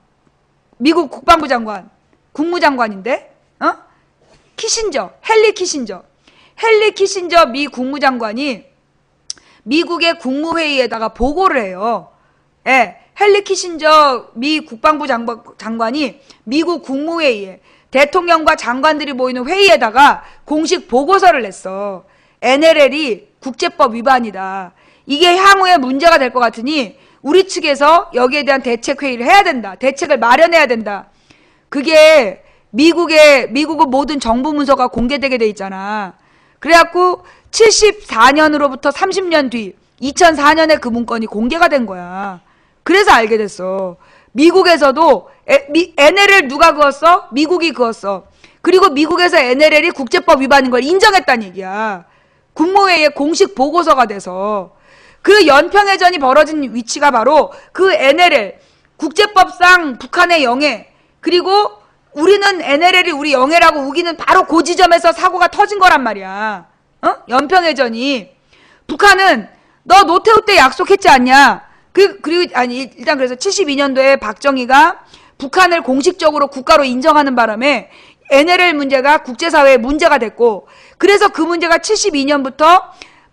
미국 국방부 장관. 국무장관인데? 키신저. 헨리 키신저 미 국무장관이 미국의 국무회의에다가 보고를 해요. 예. 헨리 키신저 미 국방부 장관이 미국 국무회의에 대통령과 장관들이 모이는 회의에다가 공식 보고서를 냈어. NLL이 국제법 위반이다. 이게 향후에 문제가 될 것 같으니 우리 측에서 여기에 대한 대책회의를 해야 된다. 대책을 마련해야 된다. 그게 미국의 모든 정부 문서가 공개되게 돼 있잖아. 그래갖고 74년으로부터 30년 뒤 2004년에 그 문건이 공개가 된 거야. 그래서 알게 됐어. 미국에서도 NLL 누가 그었어? 미국이 그었어. 그리고 미국에서 NLL이 국제법 위반인 걸 인정했다는 얘기야. 국무회의에 공식 보고서가 돼서. 그 연평해전이 벌어진 위치가 바로 그 NLL, 국제법상 북한의 영해, 그리고 우리는 NLL이 우리 영해라고 우기는 바로 그 지점에서 사고가 터진 거란 말이야. 연평해전이. 북한은 너 노태우 때 약속했지 않냐? 일단 그래서 72년도에 박정희가 북한을 공식적으로 국가로 인정하는 바람에 NLL 문제가 국제사회에 문제가 됐고, 그래서 그 문제가 72년부터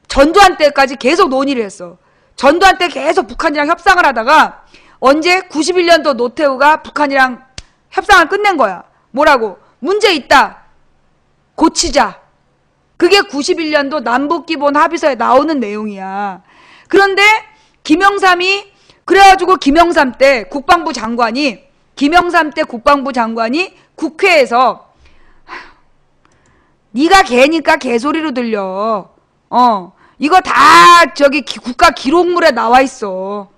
전두환 때까지 계속 논의를 했어. 전두환 때 계속 북한이랑 협상을 하다가 언제 91년도 노태우가 북한이랑 협상을 끝낸 거야. 뭐라고? 문제 있다. 고치자. 그게 91년도 남북기본 합의서에 나오는 내용이야. 그런데 김영삼이 그래가지고 김영삼 때 국방부 장관이 국회에서 네가 개니까 개소리로 들려. 이거 다 저기 국가 기록물에 나와 있어.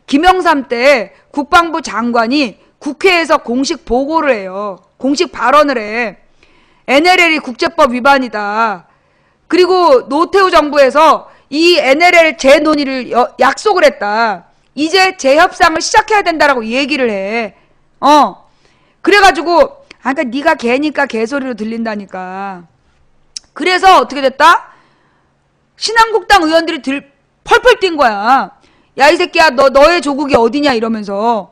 김영삼 때 국방부 장관이 국회에서 공식 보고를 해요. 공식 발언을 해. NLL이 국제법 위반이다. 그리고 노태우 정부에서 이 NLL 재논의를 약속을 했다. 이제 재협상을 시작해야 된다라고 얘기를 해. 그래가지고 그러니까 네가 개니까 개소리로 들린다니까. 그래서 어떻게 됐다? 신한국당 의원들이 펄펄 뛴 거야. 야, 이 새끼야, 너의 조국이 어디냐 이러면서.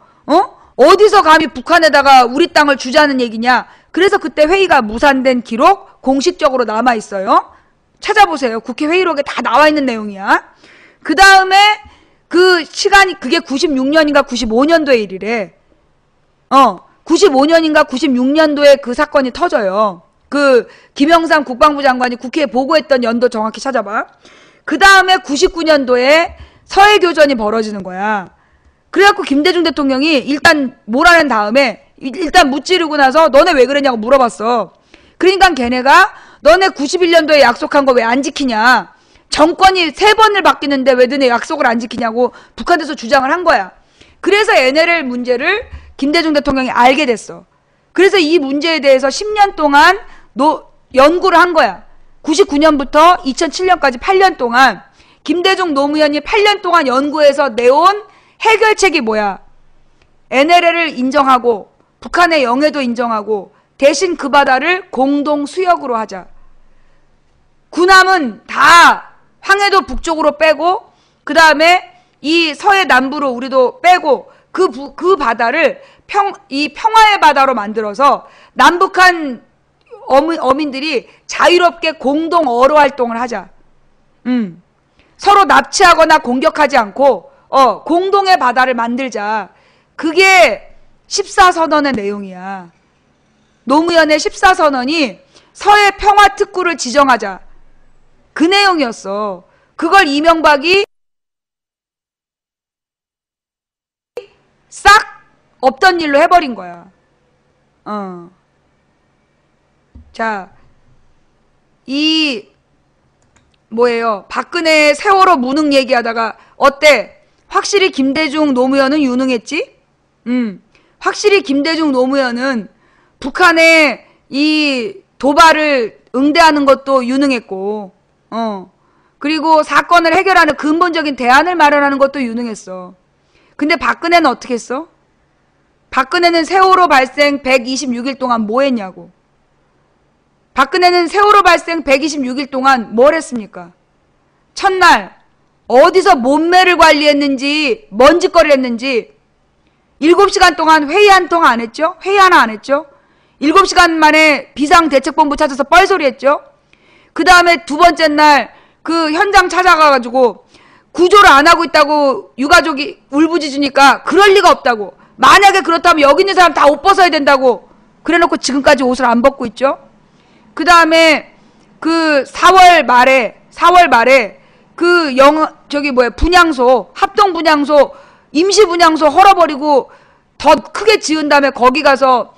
어디서 감히 북한에다가 우리 땅을 주자는 얘기냐. 그래서 그때 회의가 무산된 기록 공식적으로 남아있어요. 찾아보세요. 국회 회의록에 다 나와있는 내용이야. 그 다음에 그 시간이 그게 96년인가 95년도의 일이래. 95년인가 96년도에 그 사건이 터져요. 그 김영삼 국방부 장관이 국회에 보고했던 연도 정확히 찾아봐. 그 다음에 99년도에 서해교전이 벌어지는 거야. 그래갖고 김대중 대통령이 일단 몰아낸 다음에 일단 무찌르고 나서 너네 왜 그러냐고 물어봤어. 그러니까 걔네가 너네 91년도에 약속한 거 왜 안 지키냐. 정권이 3번을 바뀌는데 왜 너네 약속을 안 지키냐고 북한에서 주장을 한 거야. 그래서 NLL 문제를 김대중 대통령이 알게 됐어. 그래서 이 문제에 대해서 10년 동안 연구를 한 거야. 99년부터 2007년까지 8년 동안 김대중 노무현이 8년 동안 연구해서 내온 해결책이 뭐야? NLL을 인정하고 북한의 영해도 인정하고 대신 그 바다를 공동 수역으로 하자. 구남은 다 황해도 북쪽으로 빼고 그 다음에 이 서해 남부로 우리도 빼고 그 바다를 이 평화의 바다로 만들어서 남북한 어민들이 자유롭게 공동 어로 활동을 하자. 서로 납치하거나 공격하지 않고 공동의 바다를 만들자. 그게 14선언의 내용이야. 노무현의 14선언이 서해 평화특구를 지정하자. 그 내용이었어. 그걸 이명박이 싹 없던 일로 해버린 거야. 자, 뭐예요? 박근혜 세월호 무능 얘기하다가 어때? 확실히 김대중 노무현은 유능했지? 확실히 김대중 노무현은 북한의 이 도발을 응대하는 것도 유능했고, 그리고 사건을 해결하는 근본적인 대안을 마련하는 것도 유능했어. 근데 박근혜는 어떻게 했어? 박근혜는 세월호 발생 126일 동안 뭐 했냐고. 박근혜는 세월호 발생 126일 동안 뭘 했습니까? 첫날 어디서 몸매를 관리했는지 뭔 짓거리를 했는지 7시간 동안 회의 한 통 안 했죠? 회의 하나 안 했죠? 7시간 만에 비상대책본부 찾아서 뻘소리 했죠? 그 다음에 두 번째 날 그 현장 찾아가가지고 구조를 안 하고 있다고 유가족이 울부짖으니까 그럴 리가 없다고. 만약에 그렇다면 여기 있는 사람 다 옷 벗어야 된다고 그래놓고 지금까지 옷을 안 벗고 있죠? 그 다음에 그 4월 말에 그 분향소, 합동분향소, 임시분향소 헐어버리고 더 크게 지은 다음에 거기 가서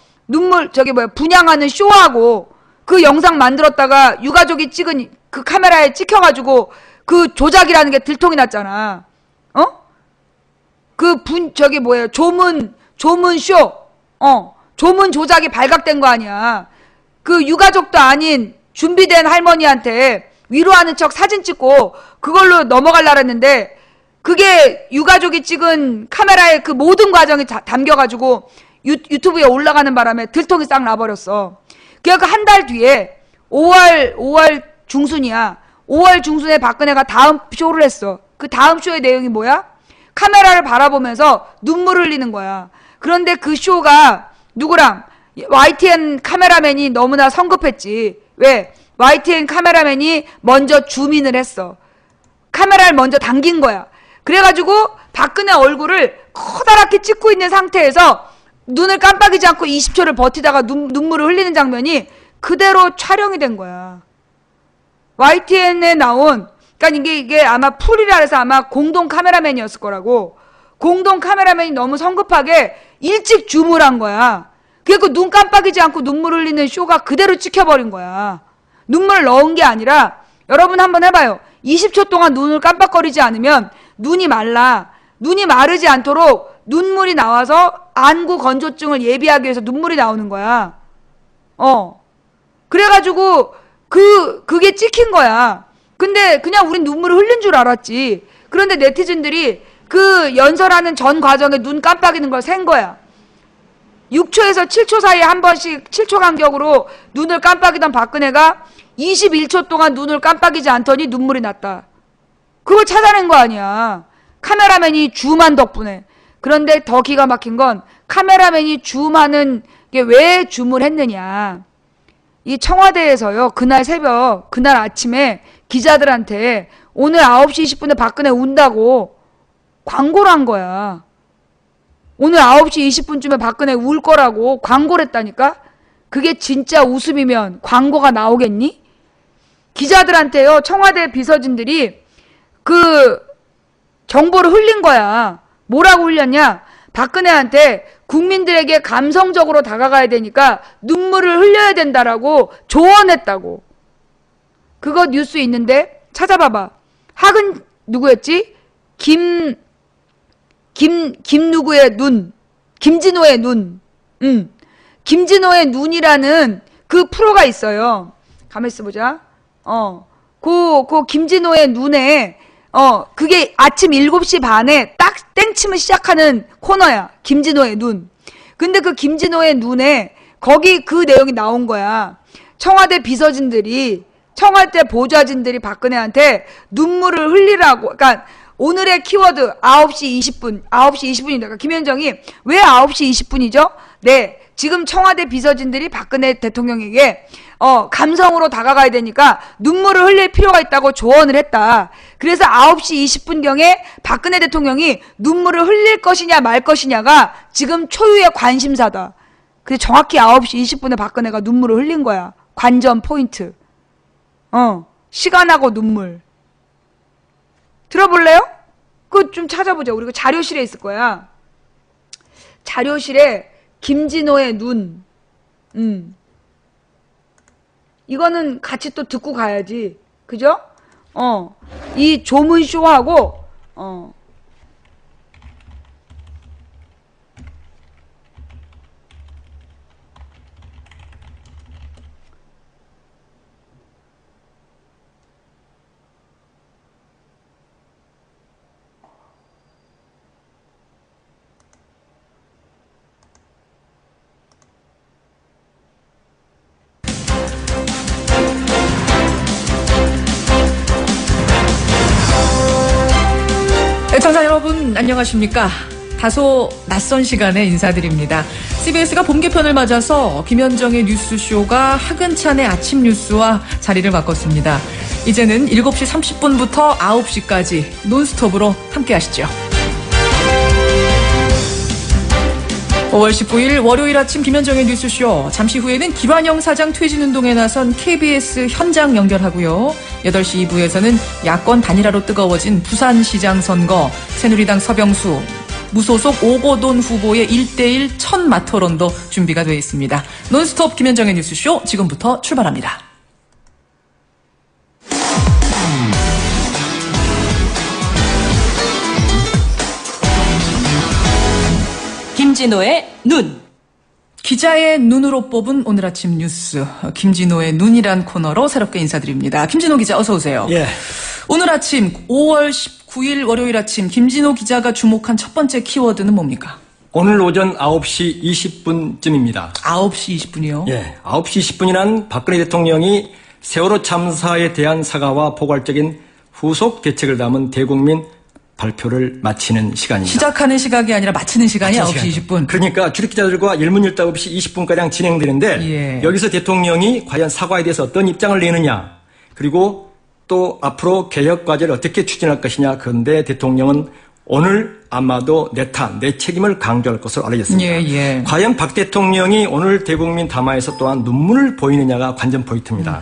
분향하는 쇼하고 그 영상 만들었다가 유가족이 찍은 그 카메라에 찍혀가지고 그 조작이라는 게 들통이 났잖아. 조문 쇼. 조문 조작이 발각된 거 아니야. 그 유가족도 아닌 준비된 할머니한테 위로하는 척 사진 찍고 그걸로 넘어가려고 했는데 그게 유가족이 찍은 카메라에 그 모든 과정이 담겨가지고 유튜브에 올라가는 바람에 들통이 싹 나버렸어. 그러니까 한 달 뒤에 5월 중순이야. 5월 중순에 박근혜가 다음 쇼를 했어. 그 다음 쇼의 내용이 뭐야? 카메라를 바라보면서 눈물 흘리는 거야. 그런데 그 쇼가 누구랑? YTN 카메라맨이 너무나 성급했지. 왜? YTN 카메라맨이 먼저 줌인을 했어. 카메라를 먼저 당긴 거야. 그래가지고 박근혜 얼굴을 커다랗게 찍고 있는 상태에서 눈을 깜빡이지 않고 20초를 버티다가 눈물을 흘리는 장면이 그대로 촬영이 된 거야. YTN에 나온, 그러니까 이게 아마 풀이라 해서 아마 공동 카메라맨이었을 거라고. 공동 카메라맨이 너무 성급하게 일찍 줌을 한 거야. 그래서 눈 깜빡이지 않고 눈물 흘리는 쇼가 그대로 찍혀버린 거야. 눈물을 넣은 게 아니라 여러분 한번 해봐요. 20초 동안 눈을 깜빡거리지 않으면 눈이 말라. 눈이 마르지 않도록 눈물이 나와서 안구 건조증을 예비하기 위해서 눈물이 나오는 거야. 그래가지고 그게 찍힌 거야. 근데 그냥 우린 눈물을 흘린 줄 알았지. 그런데 네티즌들이 그 연설하는 전 과정에 눈 깜빡이는 걸 센 거야. 6초에서 7초 사이에 한 번씩 7초 간격으로 눈을 깜빡이던 박근혜가 21초 동안 눈을 깜빡이지 않더니 눈물이 났다. 그걸 찾아낸 거 아니야. 카메라맨이 줌한 덕분에. 그런데 더 기가 막힌 건 카메라맨이 줌하는 게 왜 줌을 했느냐. 이 청와대에서요. 그날 새벽, 그날 아침에 기자들한테 오늘 9시 20분에 박근혜 운다고 광고를 한 거야. 오늘 9시 20분쯤에 박근혜 울 거라고 광고를 했다니까? 그게 진짜 웃음이면 광고가 나오겠니? 기자들한테요. 청와대 비서진들이 그 정보를 흘린 거야. 뭐라고 흘렸냐? 박근혜한테 국민들에게 감성적으로 다가가야 되니까 눈물을 흘려야 된다라고 조언했다고. 그거 뉴스 있는데 찾아봐봐. 학은 누구였지? 누구의 눈. 김진호의 눈. 김진호의 눈이라는 그 프로가 있어요. 가만 있어보자. 그 김진호의 눈에 그게 아침 7시 반에 딱 땡침을 시작하는 코너야. 김진호의 눈. 근데 그 김진호의 눈에 거기 그 내용이 나온 거야. 청와대 비서진들이, 청와대 보좌진들이 박근혜한테 눈물을 흘리라고. 그러니까 오늘의 키워드 9시 20분. 9시 20분이다. 그러니까 김현정이 왜 9시 20분이죠? 네. 지금 청와대 비서진들이 박근혜 대통령에게 감성으로 다가가야 되니까 눈물을 흘릴 필요가 있다고 조언을 했다. 그래서 9시 20분경에 박근혜 대통령이 눈물을 흘릴 것이냐 말 것이냐가 지금 초유의 관심사다. 근데 정확히 9시 20분에 박근혜가 눈물을 흘린 거야. 관전 포인트. 시간하고 눈물. 들어볼래요? 그거 좀 찾아보자. 우리 그 자료실에 있을 거야. 자료실에 김진호의 눈. 이거는 같이 또 듣고 가야지. 그죠? 이 조문쇼하고, 애청자 여러분 안녕하십니까. 다소 낯선 시간에 인사드립니다. CBS가 봄 개편을 맞아서 김현정의 뉴스쇼가 하근찬의 아침 뉴스와 자리를 바꿨습니다. 이제는 7시 30분부터 9시까지 논스톱으로 함께 하시죠. 5월 19일 월요일 아침 김현정의 뉴스쇼. 잠시 후에는 김환영 사장 퇴진운동에 나선 KBS 현장 연결하고요. 8시 2부에서는 야권 단일화로 뜨거워진 부산시장 선거, 새누리당 서병수, 무소속 오고돈 후보의 1대1 첫 마토론도 준비가 되어 있습니다. 논스톱 김현정의 뉴스쇼 지금부터 출발합니다. 김진호의 눈. 기자의 눈으로 뽑은 오늘 아침 뉴스. 김진호의 눈이란 코너로 새롭게 인사드립니다. 김진호 기자 어서 오세요. 예. 오늘 아침 5월 19일 월요일 아침 김진호 기자가 주목한 첫 번째 키워드는 뭡니까? 오늘 오전 9시 20분쯤입니다. 9시 20분이요? 예. 9시 20분이란 박근혜 대통령이 세월호 참사에 대한 사과와 포괄적인 후속 대책을 담은 대국민 발표를 마치는 시간입니다. 시작하는 시각이 아니라 마치는 시간이 9시 20분. 그러니까 출입기자들과 일문일답 없이 20분가량 진행되는데 예. 여기서 대통령이 과연 사과에 대해서 어떤 입장을 내느냐, 그리고 또 앞으로 개혁과제를 어떻게 추진할 것이냐. 그런데 대통령은 오늘 아마도 내 책임을 강조할 것으로 알려졌습니다. 예. 과연 박 대통령이 오늘 대국민 담화에서 또한 눈물을 보이느냐가 관전 포인트입니다.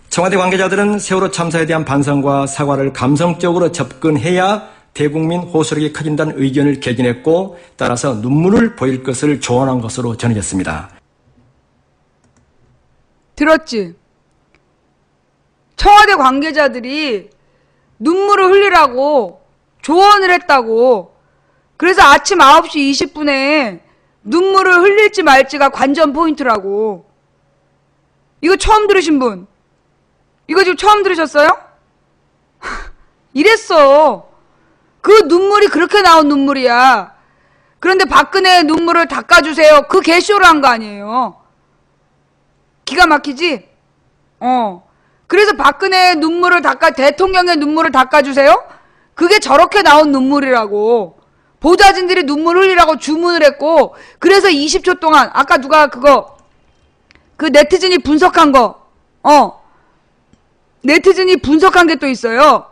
청와대 관계자들은 세월호 참사에 대한 반성과 사과를 감성적으로 접근해야 대국민 호소력이 커진다는 의견을 개진했고, 따라서 눈물을 보일 것을 조언한 것으로 전해졌습니다. 들었지? 청와대 관계자들이 눈물을 흘리라고 조언을 했다고. 그래서 아침 9시 20분에 눈물을 흘릴지 말지가 관전 포인트라고. 이거 처음 들으신 분? 이거 지금 처음 들으셨어요? 이랬어. 그 눈물이 그렇게 나온 눈물이야. 그런데 박근혜의 눈물을 닦아주세요. 그 개쇼를 한 거 아니에요. 기가 막히지? 그래서 박근혜의 눈물을 대통령의 눈물을 닦아주세요? 그게 저렇게 나온 눈물이라고. 보좌진들이 눈물 흘리라고 주문을 했고, 그래서 20초 동안, 아까 누가 그 네티즌이 분석한 거, 네티즌이 분석한 게 또 있어요.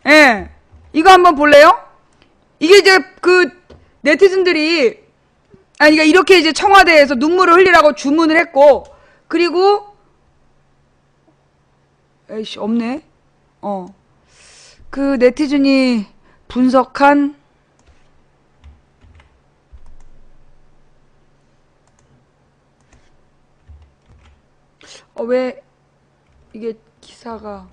예. 이거 한번 볼래요? 이게 이제 네티즌들이, 그러니까 이렇게 이제 청와대에서 눈물을 흘리라고 주문을 했고, 그리고, 에이씨, 없네. 그 네티즌이 분석한 왜 이게 기사가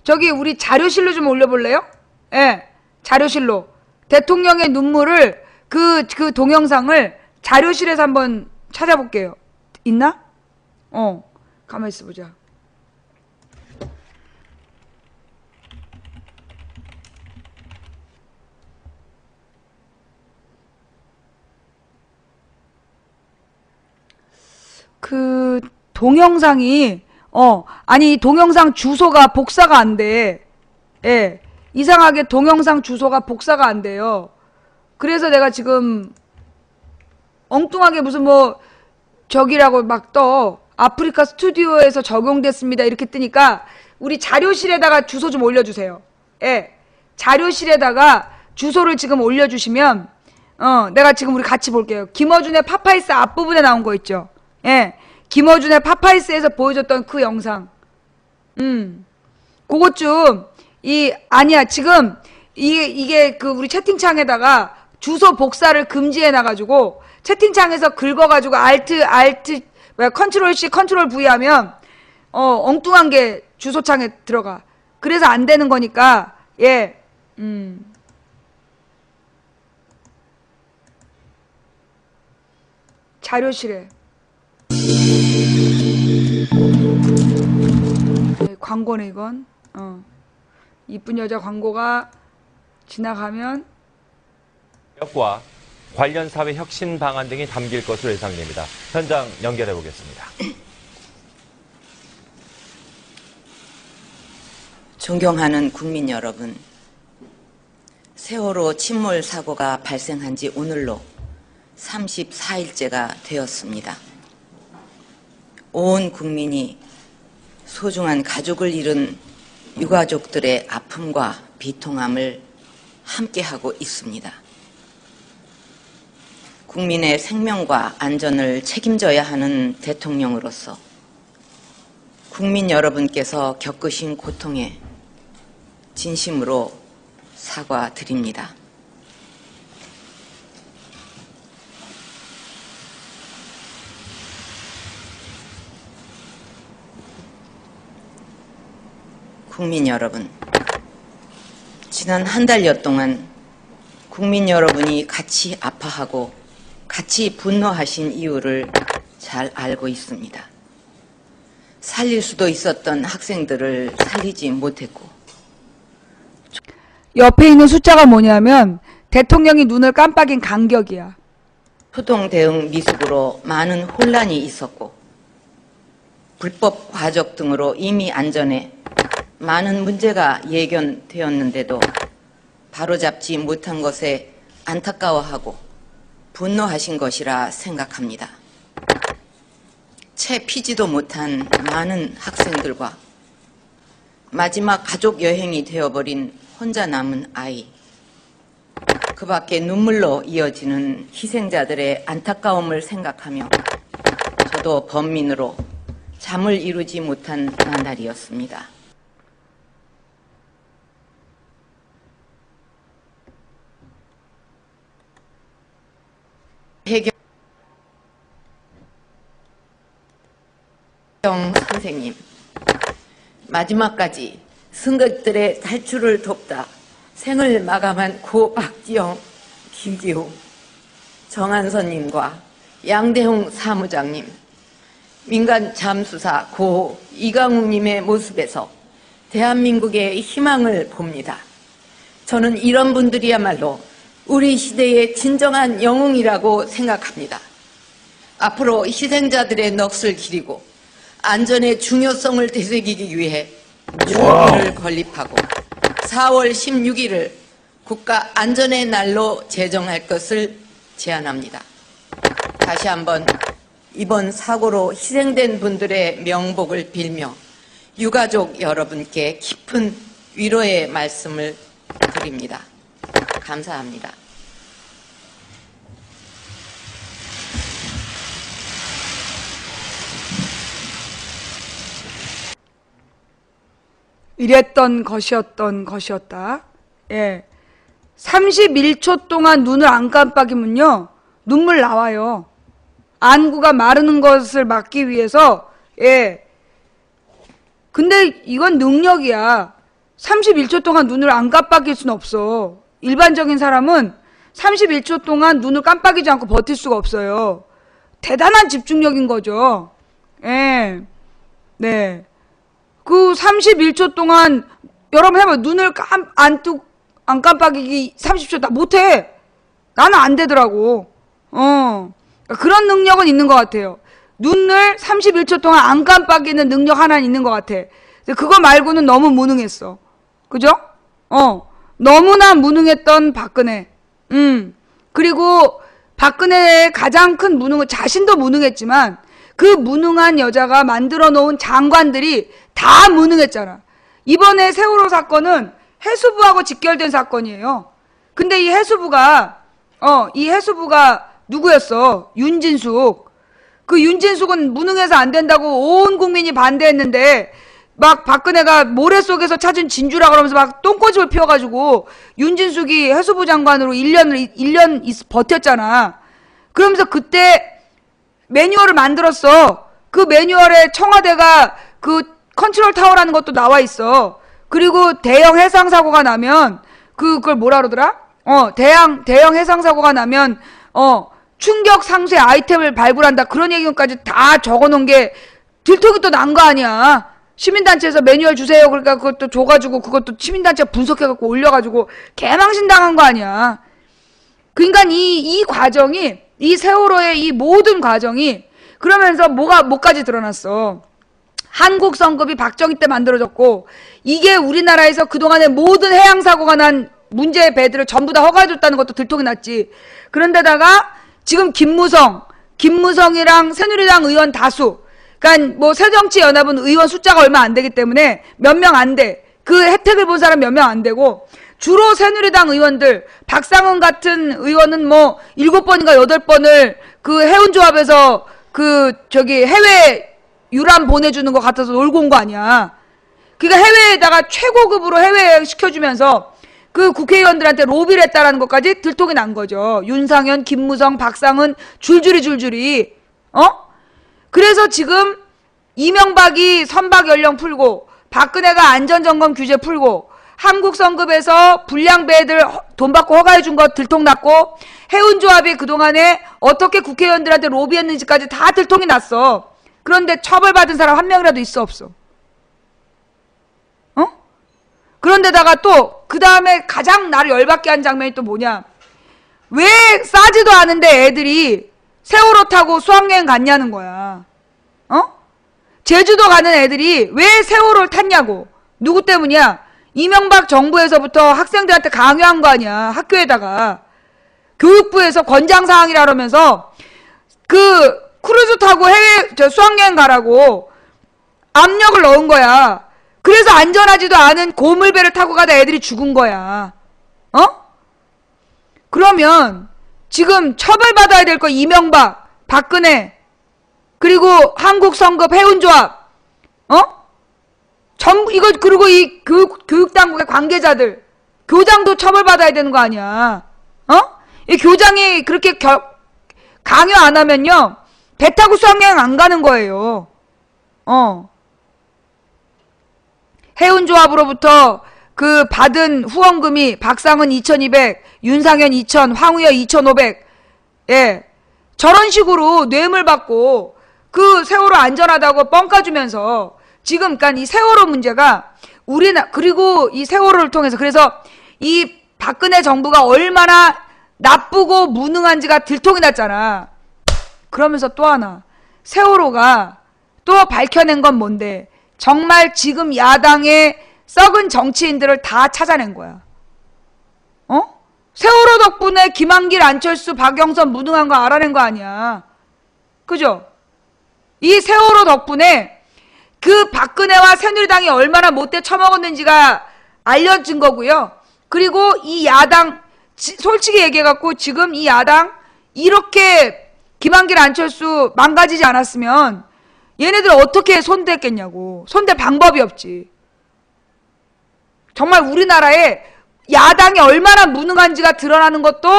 저기 우리 자료실로 좀 올려볼래요? 예, 자료실로 대통령의 눈물을 그 동영상을 자료실에서 한번 찾아볼게요. 있나? 가만히 있어보자. 그 동영상이 아니 동영상 주소가 복사가 안 돼. 예. 이상하게 동영상 주소가 복사가 안 돼요. 그래서 내가 지금 엉뚱하게 무슨 저기라고 막 떠. 아프리카 스튜디오에서 적용됐습니다. 이렇게 뜨니까 우리 자료실에다가 주소 좀 올려주세요. 예. 자료실에다가 주소를 지금 올려주시면 내가 지금 우리 같이 볼게요. 김어준의 파파이스 앞부분에 나온 거 있죠. 예. 김어준의 파파이스에서 보여줬던 그 영상. 그것 좀, 아니야. 지금, 이게 우리 채팅창에다가 주소 복사를 금지해놔가지고, 채팅창에서 긁어가지고, 컨트롤 C, 컨트롤 V 하면, 엉뚱한 게 주소창에 들어가. 그래서 안 되는 거니까, 예, 자료실에. 네, 광고네 이건. 이쁜 여자 광고가 지나가면 과 관련 사회 혁신 방안 등이 담길 것으로 예상됩니다. 현장 연결해 보겠습니다. 존경하는 국민 여러분, 세월호 침몰 사고가 발생한 지 오늘로 34일째가 되었습니다. 온 국민이 소중한 가족을 잃은 유가족들의 아픔과 비통함을 함께하고 있습니다. 국민의 생명과 안전을 책임져야 하는 대통령으로서 국민 여러분께서 겪으신 고통에 진심으로 사과드립니다. 국민 여러분, 지난 한 달여 동안 국민 여러분이 같이 아파하고 같이 분노하신 이유를 잘 알고 있습니다. 살릴 수도 있었던 학생들을 살리지 못했고, 옆에 있는 숫자가 뭐냐면 대통령이 눈을 깜빡인 간격이야. 초동 대응 미숙으로 많은 혼란이 있었고, 불법 과적 등으로 이미 안전에 많은 문제가 예견되었는데도 바로잡지 못한 것에 안타까워하고 분노하신 것이라 생각합니다. 채 피지도 못한 많은 학생들과 마지막 가족 여행이 되어버린 혼자 남은 아이, 그 밖에 눈물로 이어지는 희생자들의 안타까움을 생각하며 저도 범민으로 잠을 이루지 못한 나날이었습니다. 영 선생님, 마지막까지 승객들의 탈출을 돕다 생을 마감한 고 박지영, 김기호, 정한선님과 양대홍 사무장님, 민간 잠수사 고 이강욱님의 모습에서 대한민국의 희망을 봅니다. 저는 이런 분들이야말로 우리 시대의 진정한 영웅이라고 생각합니다. 앞으로 희생자들의 넋을 기리고 안전의 중요성을 되새기기 위해 주기를 건립하고 4월 16일을 국가 안전의 날로 제정할 것을 제안합니다. 다시 한번 이번 사고로 희생된 분들의 명복을 빌며 유가족 여러분께 깊은 위로의 말씀을 드립니다. 감사합니다. 이랬던 것이었다. 예. 31초 동안 눈을 안 깜빡이면요, 눈물 나와요. 안구가 마르는 것을 막기 위해서, 예. 근데 이건 능력이야. 31초 동안 눈을 안 깜빡일 수는 없어. 일반적인 사람은 31초 동안 눈을 깜빡이지 않고 버틸 수가 없어요. 대단한 집중력인 거죠. 예. 네. 그 31초 동안 여러분 해봐요. 눈을 안 깜빡이기 30초 나 못해. 나는 안 되더라고. 그런 능력은 있는 것 같아요. 눈을 31초 동안 안 깜빡이는 능력 하나는 있는 것 같아. 그거 말고는 너무 무능했어. 그죠? 너무나 무능했던 박근혜. 그리고 박근혜의 가장 큰 무능은 자신도 무능했지만 그 무능한 여자가 만들어 놓은 장관들이 다 무능했잖아. 이번에 세월호 사건은 해수부하고 직결된 사건이에요. 근데 이 해수부가 누구였어? 윤진숙. 그 윤진숙은 무능해서 안 된다고 온 국민이 반대했는데 막 박근혜가 모래 속에서 찾은 진주라 그러면서 막 똥꼬집을 피워가지고 윤진숙이 해수부 장관으로 1년 버텼잖아. 그러면서 그때 매뉴얼을 만들었어. 그 매뉴얼에 청와대가 그 컨트롤 타워라는 것도 나와 있어. 그리고 대형 해상 사고가 나면 그걸 뭐라 그러더라? 대형 해상 사고가 나면 충격 상쇄 아이템을 발굴한다. 그런 얘기까지 다 적어놓은 게 들통이 또 난 거 아니야. 시민단체에서 매뉴얼 주세요. 그러니까 그것도 줘가지고 그것도 시민단체가 분석해갖고 올려가지고 개망신 당한 거 아니야. 그러니까 이 과정이, 이 세월호의 이 모든 과정이 그러면서 뭐까지 드러났어. 한국 성급이 박정희 때 만들어졌고 이게 우리나라에서 그동안의 모든 해양사고가 난 문제의 배들을 전부 다 허가해줬다는 것도 들통이 났지. 그런데다가 지금 김무성이랑 새누리당 의원 다수, 그러니까 뭐 새정치연합은 의원 숫자가 얼마 안 되기 때문에 몇 명 안 돼. 그 혜택을 본 사람 몇 명 안 되고 주로 새누리당 의원들, 박상은 같은 의원은 뭐 7번인가 8번을 그 해운조합에서 해외 유람 보내주는 것 같아서 놀고 온 거 아니야. 그러니까 해외에다가 최고급으로 해외여행 시켜주면서 그 국회의원들한테 로비를 했다라는 것까지 들통이 난 거죠. 윤상현, 김무성, 박상은 줄줄이. 그래서 지금 이명박이 선박 연령 풀고 박근혜가 안전점검 규제 풀고 한국 성급에서 불량 배들 돈 받고 허가해준 거 들통났고 해운조합이 그동안에 어떻게 국회의원들한테 로비했는지까지 다 들통이 났어. 그런데 처벌받은 사람 한 명이라도 있어 없어? 그런데다가 또 그 다음에 가장 나를 열받게 한 장면이 또 뭐냐. 왜 싸지도 않은데 애들이 세월호 타고 수학여행 갔냐는 거야. 제주도 가는 애들이 왜 세월호를 탔냐고. 누구 때문이야? 이명박 정부에서부터 학생들한테 강요한 거 아니야. 학교에다가. 교육부에서 권장사항이라 그러면서 그 크루즈 타고 수학여행 가라고 압력을 넣은 거야. 그래서 안전하지도 않은 고물배를 타고 가다 애들이 죽은 거야. 그러면 지금 처벌받아야 될 거 이명박, 박근혜, 그리고 한국성급 해운조합, 그리고 이 교육당국의 관계자들, 교장도 처벌받아야 되는 거 아니야. 이 교장이 그렇게 강요 안 하면요, 배 타고 수학여행 안 가는 거예요. 해운조합으로부터 그 받은 후원금이 박상은 2,200, 윤상현 2,000, 황우여 2,500. 예. 저런 식으로 뇌물 받고 그 세월호 안전하다고 뻥까주면서 지금 그러니까 이 세월호 문제가 그리고 이 세월호를 통해서 그래서 이 박근혜 정부가 얼마나 나쁘고 무능한지가 들통이 났잖아. 그러면서 또 하나 세월호가 또 밝혀낸 건 뭔데? 정말 지금 야당의 썩은 정치인들을 다 찾아낸 거야. 세월호 덕분에 김한길, 안철수, 박영선 무능한 거 알아낸 거 아니야. 그죠? 이 세월호 덕분에 그 박근혜와 새누리당이 얼마나 못돼 처먹었는지가 알려진 거고요. 그리고 이 야당 솔직히 얘기해갖고 지금 이 야당 이렇게 김한길, 안철수 망가지지 않았으면 얘네들 어떻게 손댔겠냐고. 손댈 방법이 없지. 정말 우리나라에 야당이 얼마나 무능한지가 드러나는 것도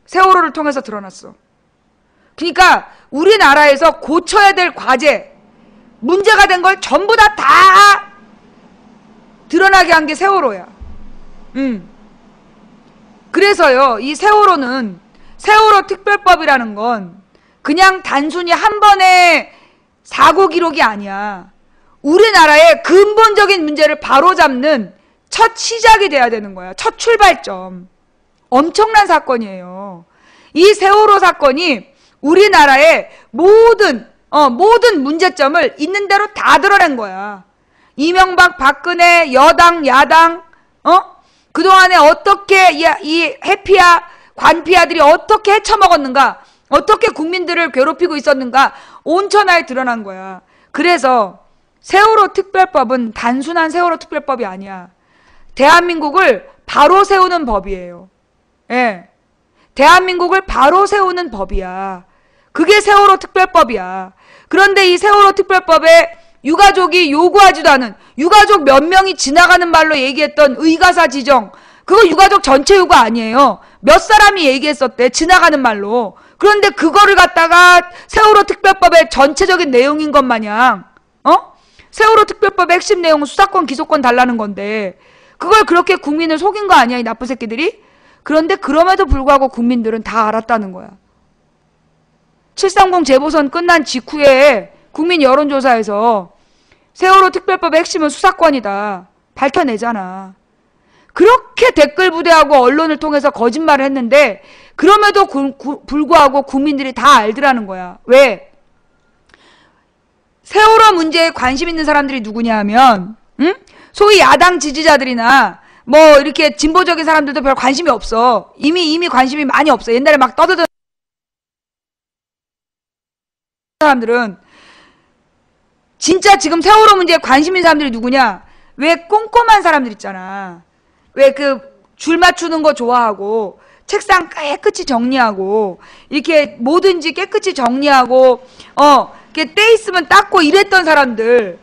세월호를 통해서 드러났어. 그러니까 우리나라에서 고쳐야 될 과제, 문제가 된 걸 전부 다 드러나게 한 게 세월호야. 그래서요, 이 세월호는 세월호 특별법이라는 건 그냥 단순히 한 번의 사고 기록이 아니야. 우리나라의 근본적인 문제를 바로잡는 첫 시작이 돼야 되는 거야. 첫 출발점. 엄청난 사건이에요. 이 세월호 사건이 우리나라의 모든 문제점을 있는 대로 다 드러낸 거야. 이명박, 박근혜, 여당, 야당, 그동안에 어떻게 이 해피아, 관피아들이 어떻게 헤쳐먹었는가, 어떻게 국민들을 괴롭히고 있었는가 온천하에 드러난 거야. 그래서 세월호 특별법은 단순한 세월호 특별법이 아니야. 대한민국을 바로 세우는 법이에요. 예. 대한민국을 바로 세우는 법이야. 그게 세월호 특별법이야. 그런데 이 세월호 특별법에 유가족이 요구하지도 않은, 유가족 몇 명이 지나가는 말로 얘기했던 의가사 지정, 그거 유가족 전체 요구 아니에요. 몇 사람이 얘기했었대, 지나가는 말로. 그런데 그거를 갖다가 세월호 특별법의 전체적인 내용인 것 마냥, 세월호 특별법의 핵심 내용은 수사권, 기소권 달라는 건데, 그걸 그렇게 국민을 속인 거 아니야, 이 나쁜 새끼들이? 그런데 그럼에도 불구하고 국민들은 다 알았다는 거야. 730 재보선 끝난 직후에 국민 여론조사에서 세월호 특별법의 핵심은 수사권이다. 밝혀내잖아. 그렇게 댓글 부대하고 언론을 통해서 거짓말을 했는데 그럼에도 불구하고 국민들이 다 알더라는 거야. 왜? 세월호 문제에 관심 있는 사람들이 누구냐 하면 소위 야당 지지자들이나 뭐 이렇게 진보적인 사람들도 별 관심이 없어. 이미 관심이 많이 없어. 옛날에 막 떠들던 사람들은 진짜 지금 세월호 문제에 관심 있는 사람들이 누구냐? 왜 꼼꼼한 사람들 있잖아. 왜 그 줄 맞추는 거 좋아하고 책상 깨끗이 정리하고 이렇게 뭐든지 깨끗이 정리하고 이렇게 때 있으면 닦고 이랬던 사람들.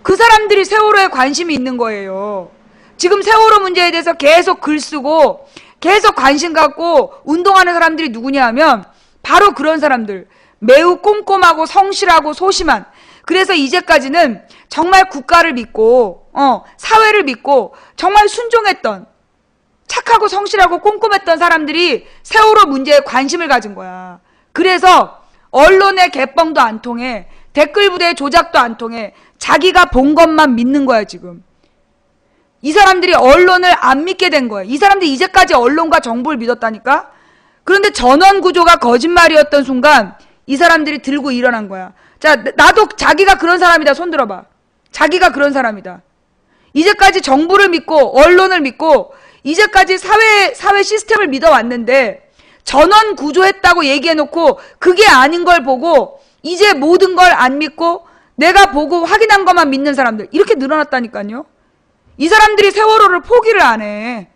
그 사람들이 세월호에 관심이 있는 거예요. 지금 세월호 문제에 대해서 계속 글 쓰고 계속 관심 갖고 운동하는 사람들이 누구냐 하면 바로 그런 사람들. 매우 꼼꼼하고 성실하고 소심한. 그래서 이제까지는 정말 국가를 믿고 사회를 믿고 정말 순종했던 착하고 성실하고 꼼꼼했던 사람들이 세월호 문제에 관심을 가진 거야. 그래서 언론의 개뻥도 안 통해. 댓글 부대의 조작도 안 통해. 자기가 본 것만 믿는 거야 지금. 이 사람들이 언론을 안 믿게 된 거야. 이 사람들이 이제까지 언론과 정부를 믿었다니까. 그런데 전원 구조가 거짓말이었던 순간 이 사람들이 들고 일어난 거야. 자, 나도 자기가 그런 사람이다. 손 들어봐. 자기가 그런 사람이다. 이제까지 정부를 믿고 언론을 믿고 이제까지 사회 시스템을 믿어왔는데 전원 구조했다고 얘기해놓고 그게 아닌 걸 보고 이제 모든 걸 안 믿고 내가 보고 확인한 것만 믿는 사람들 이렇게 늘어났다니까요. 이 사람들이 세월호를 포기를 안 해.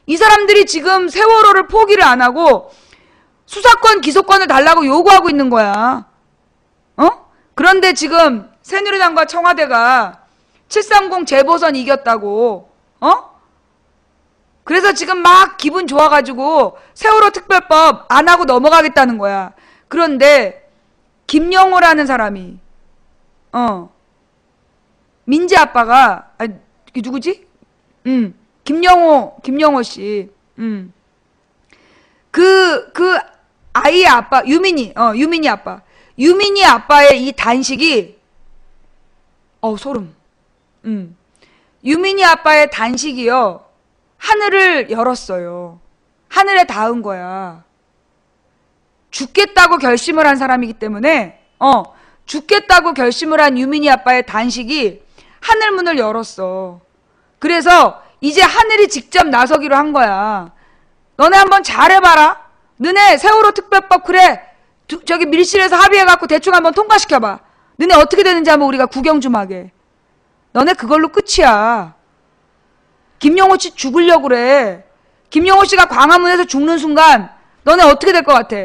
이 사람들이 지금 세월호를 포기를 안 하고 수사권, 기소권을 달라고 요구하고 있는 거야. 그런데 지금 새누리당과 청와대가 730 재보선 이겼다고, 그래서 지금 막 기분 좋아가지고 세월호 특별법 안 하고 넘어가겠다는 거야. 그런데 김영호라는 사람이, 민지 아빠가, 이게 누구지? 김영호 씨. 그 아이의 아빠, 유민이 아빠. 유민이 아빠의 이 단식이, 소름. 유민이 아빠의 단식이요. 하늘을 열었어요. 하늘에 닿은 거야. 죽겠다고 결심을 한 사람이기 때문에, 죽겠다고 결심을 한 유민이 아빠의 단식이 하늘문을 열었어. 그래서 이제 하늘이 직접 나서기로 한 거야. 너네 한번 잘해봐라. 너네 세월호 특별법 그래. 저기 밀실에서 합의해갖고 대충 한번 통과시켜봐. 너네 어떻게 되는지 한번 우리가 구경 좀 하게. 너네 그걸로 끝이야. 김영호 씨 죽으려고 그래. 김영호 씨가 광화문에서 죽는 순간 너네 어떻게 될 것 같아?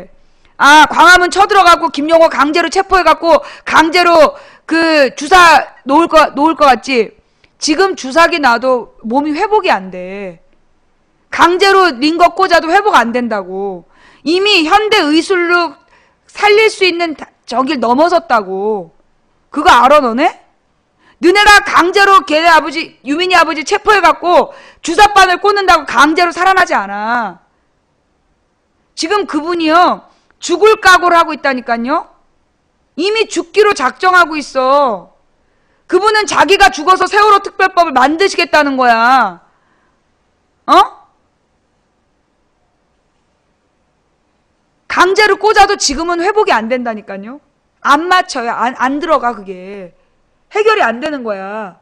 광화문 쳐들어가고 김영호 강제로 체포해갖고 강제로 그 주사 놓을 것 같지? 지금 주사기 놔도 몸이 회복이 안 돼. 강제로 링거 꽂아도 회복 안 된다고. 이미 현대 의술로 살릴 수 있는 저길 넘어섰다고. 그거 알아 너네? 너네가 강제로 걔네 아버지, 유민이 아버지 체포해갖고 주사바늘 꽂는다고 강제로 살아나지 않아. 지금 그분이요, 죽을 각오를 하고 있다니까요. 이미 죽기로 작정하고 있어. 그분은 자기가 죽어서 세월호 특별법을 만드시겠다는 거야. 강제로 꽂아도 지금은 회복이 안 된다니까요. 안 맞춰요. 안 들어가 그게. 해결이 안 되는 거야.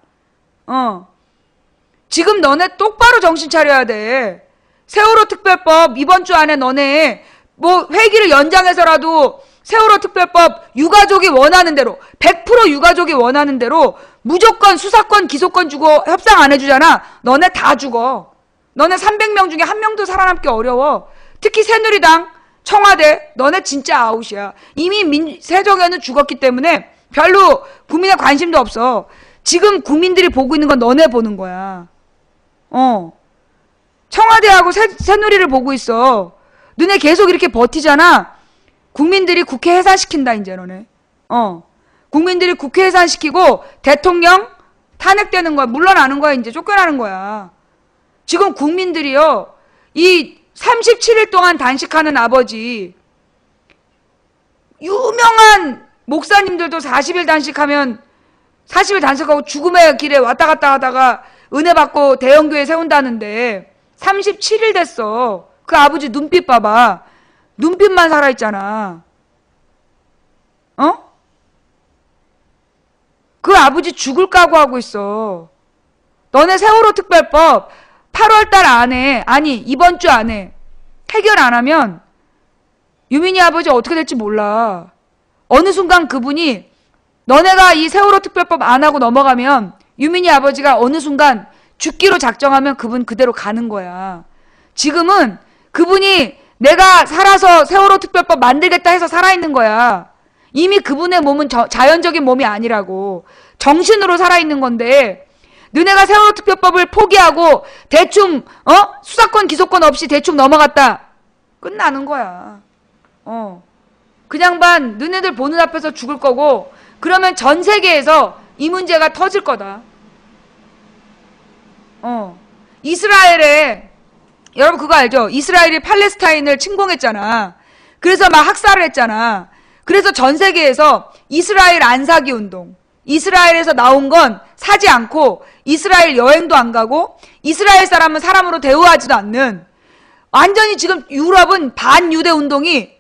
지금 너네 똑바로 정신 차려야 돼. 세월호 특별법 이번 주 안에 너네 뭐 회기를 연장해서라도 세월호 특별법 유가족이 원하는 대로 100% 유가족이 원하는 대로 무조건 수사권 기소권 주고 협상 안 해주잖아. 너네 다 죽어. 너네 300명 중에 한 명도 살아남기 어려워. 특히 새누리당, 청와대 너네 진짜 아웃이야. 이미 새정연은 죽었기 때문에 별로 국민의 관심도 없어. 지금 국민들이 보고 있는 건 너네 보는 거야. 청와대하고 새누리를 보고 있어. 너네 계속 이렇게 버티잖아. 국민들이 국회 해산시킨다 이제 너네. 국민들이 국회 해산시키고 대통령 탄핵되는 거야. 물러나는 거야. 이제 쫓겨나는 거야. 지금 국민들이요, 이 37일 동안 단식하는 아버지, 유명한 목사님들도 40일 단식하면 40일 단식하고 죽음의 길에 왔다 갔다 하다가 은혜 받고 대형교회 세운다는데 37일 됐어. 그 아버지 눈빛 봐봐. 눈빛만 살아있잖아. 그 아버지 죽을 각오하고 있어. 너네 세월호 특별법 8월달 안에, 아니 이번 주 안에 해결 안 하면 유민이 아버지 어떻게 될지 몰라. 어느 순간 그분이, 너네가 이 세월호 특별법 안 하고 넘어가면 유민이 아버지가 어느 순간 죽기로 작정하면 그분 그대로 가는 거야. 지금은 그분이 내가 살아서 세월호 특별법 만들겠다 해서 살아있는 거야. 이미 그분의 몸은 자연적인 몸이 아니라고. 정신으로 살아있는 건데, 너네가 세월호 특별법을 포기하고 대충 수사권 기소권 없이 대충 넘어갔다. 끝나는 거야. 그 양반 너네들 보는 앞에서 죽을 거고, 그러면 전 세계에서 이 문제가 터질 거다. 이스라엘에, 여러분 그거 알죠? 이스라엘이 팔레스타인을 침공했잖아. 그래서 막 학살을 했잖아. 그래서 전 세계에서 이스라엘 안 사기 운동, 이스라엘에서 나온 건 사지 않고 이스라엘 여행도 안 가고 이스라엘 사람은 사람으로 대우하지도 않는, 완전히 지금 유럽은 반유대 운동이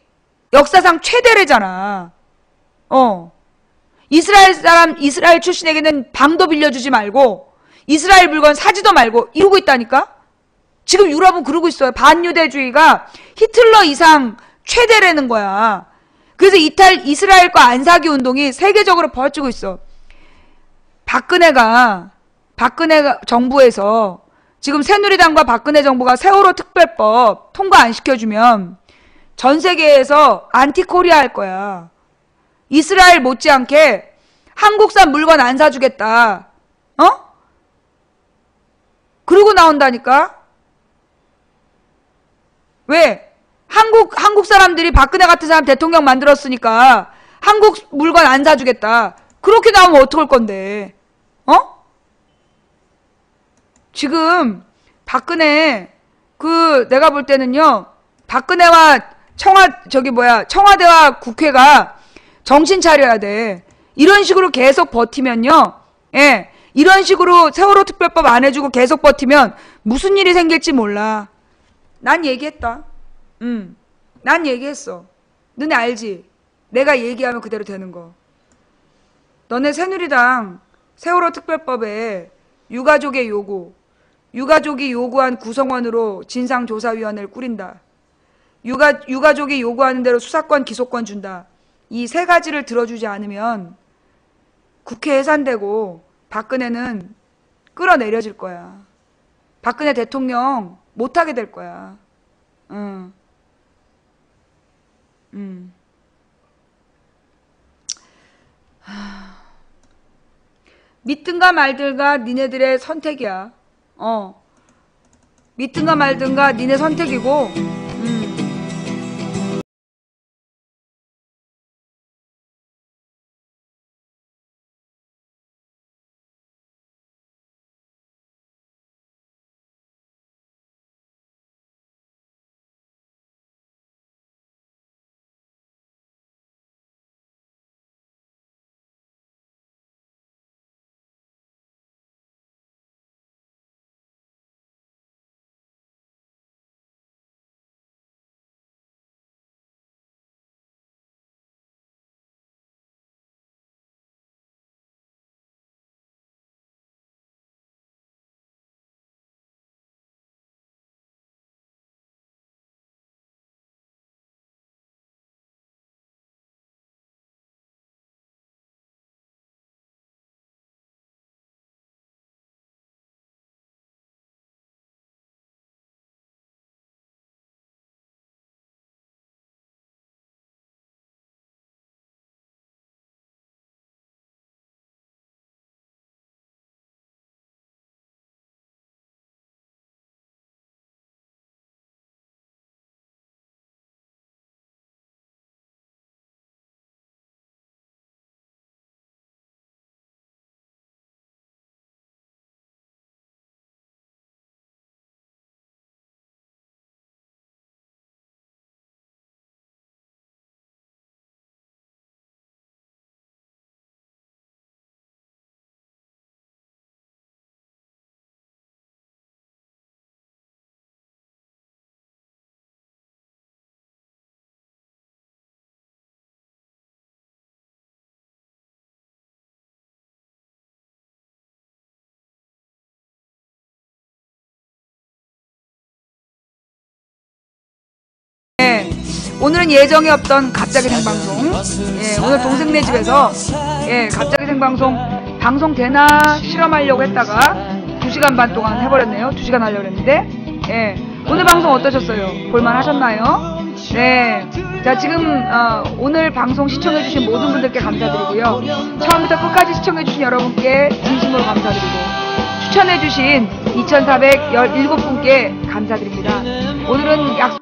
역사상 최대래잖아. 이스라엘 사람, 이스라엘 출신에게는 방도 빌려주지 말고 이스라엘 물건 사지도 말고 이러고 있다니까? 지금 유럽은 그러고 있어요. 반유대주의가 히틀러 이상 최대라는 거야. 그래서 이스라엘과 안 사기 운동이 세계적으로 벌어지고 있어. 박근혜 정부에서 지금 새누리당과 박근혜 정부가 세월호 특별법 통과 안 시켜주면 전 세계에서 안티코리아 할 거야. 이스라엘 못지않게 한국산 물건 안 사주겠다. 그러고 나온다니까? 왜? 한국 사람들이 박근혜 같은 사람 대통령 만들었으니까 한국 물건 안 사주겠다. 그렇게 나오면 어떡할 건데? 어? 지금 박근혜 내가 볼 때는요. 박근혜와 청와대와 국회가 정신 차려야 돼. 이런 식으로 계속 버티면요. 예. 이런 식으로 세월호 특별법 안 해주고 계속 버티면 무슨 일이 생길지 몰라. 난 얘기했다. 난 얘기했어. 너네 알지? 내가 얘기하면 그대로 되는 거. 너네 새누리당 세월호 특별법에 유가족이 요구한 구성원으로 진상조사위원회를 꾸린다. 유가족이 요구하는 대로 수사권, 기소권 준다. 이 세 가지를 들어주지 않으면 국회 해산되고 박근혜는 끌어내려질 거야. 박근혜 대통령 못하게 될 거야. 믿든가 말든가 니네들의 선택이야. 믿든가 말든가 니네 선택이고 오늘은 예정이 없던 갑자기 생방송. 오늘 동생네 집에서 갑자기 생방송 방송 되나 실험하려고 했다가 2시간 반 동안 해버렸네요. 2시간 하려고 했는데 오늘 방송 어떠셨어요? 볼만 하셨나요? 네. 자, 지금 오늘 방송 시청해주신 모든 분들께 감사드리고요. 처음부터 끝까지 시청해주신 여러분께 진심으로 감사드리고 추천해주신 2417분께 감사드립니다. 오늘은 약속이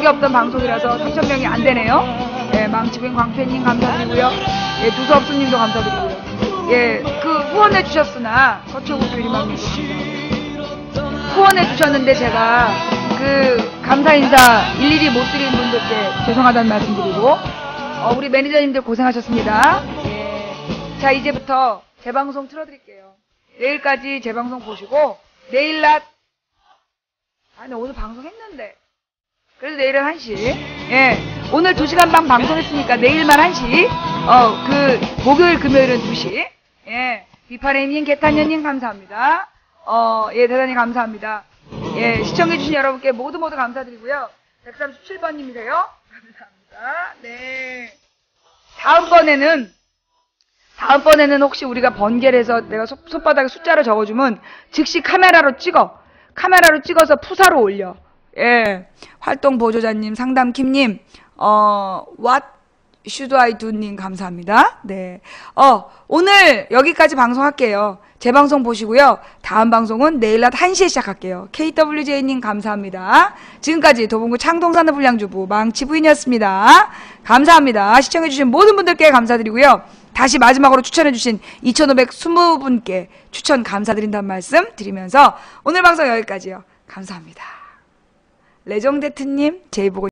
없던 방송이라서 3,000명이 안 되네요. 망치빈 광태님 감사드리고요. 두서없음님도 감사드리고요. 그 후원해주셨으나 서초구 교리망님도 후원해주셨는데 제가 그 감사 인사 일일이 못 드린 분들께 죄송하다는 말씀드리고 우리 매니저님들 고생하셨습니다. 자, 이제부터 재방송 틀어드릴게요. 내일까지 재방송 보시고 내일 낮 오늘 방송했는데 그래도 내일은 1시. 오늘 2시간 반 방송했으니까 내일만 1시. 그 목요일 금요일은 2시. 비파레님 개탄년님 감사합니다. 대단히 감사합니다. 시청해주신 여러분께 모두 감사드리고요. 137번님이세요. 감사합니다. 네. 다음번에는 혹시 우리가 번개를 해서 내가 손바닥에 숫자를 적어주면 즉시 카메라로 찍어서 푸사로 올려. 활동 보조자님, 상담킴님, 슈도아이두님 감사합니다. 네. 오늘 여기까지 방송할게요. 제 방송 보시고요. 다음 방송은 내일 낮 1시에 시작할게요. KWJ님 감사합니다. 지금까지 도봉구 창동산업 불량주부 망치부인이었습니다. 감사합니다. 시청해주신 모든 분들께 감사드리고요. 다시 마지막으로 추천해주신 2520분께 추천 감사드린다는 말씀 드리면서 오늘 방송 여기까지요. 감사합니다. 레정데트님, 제이보고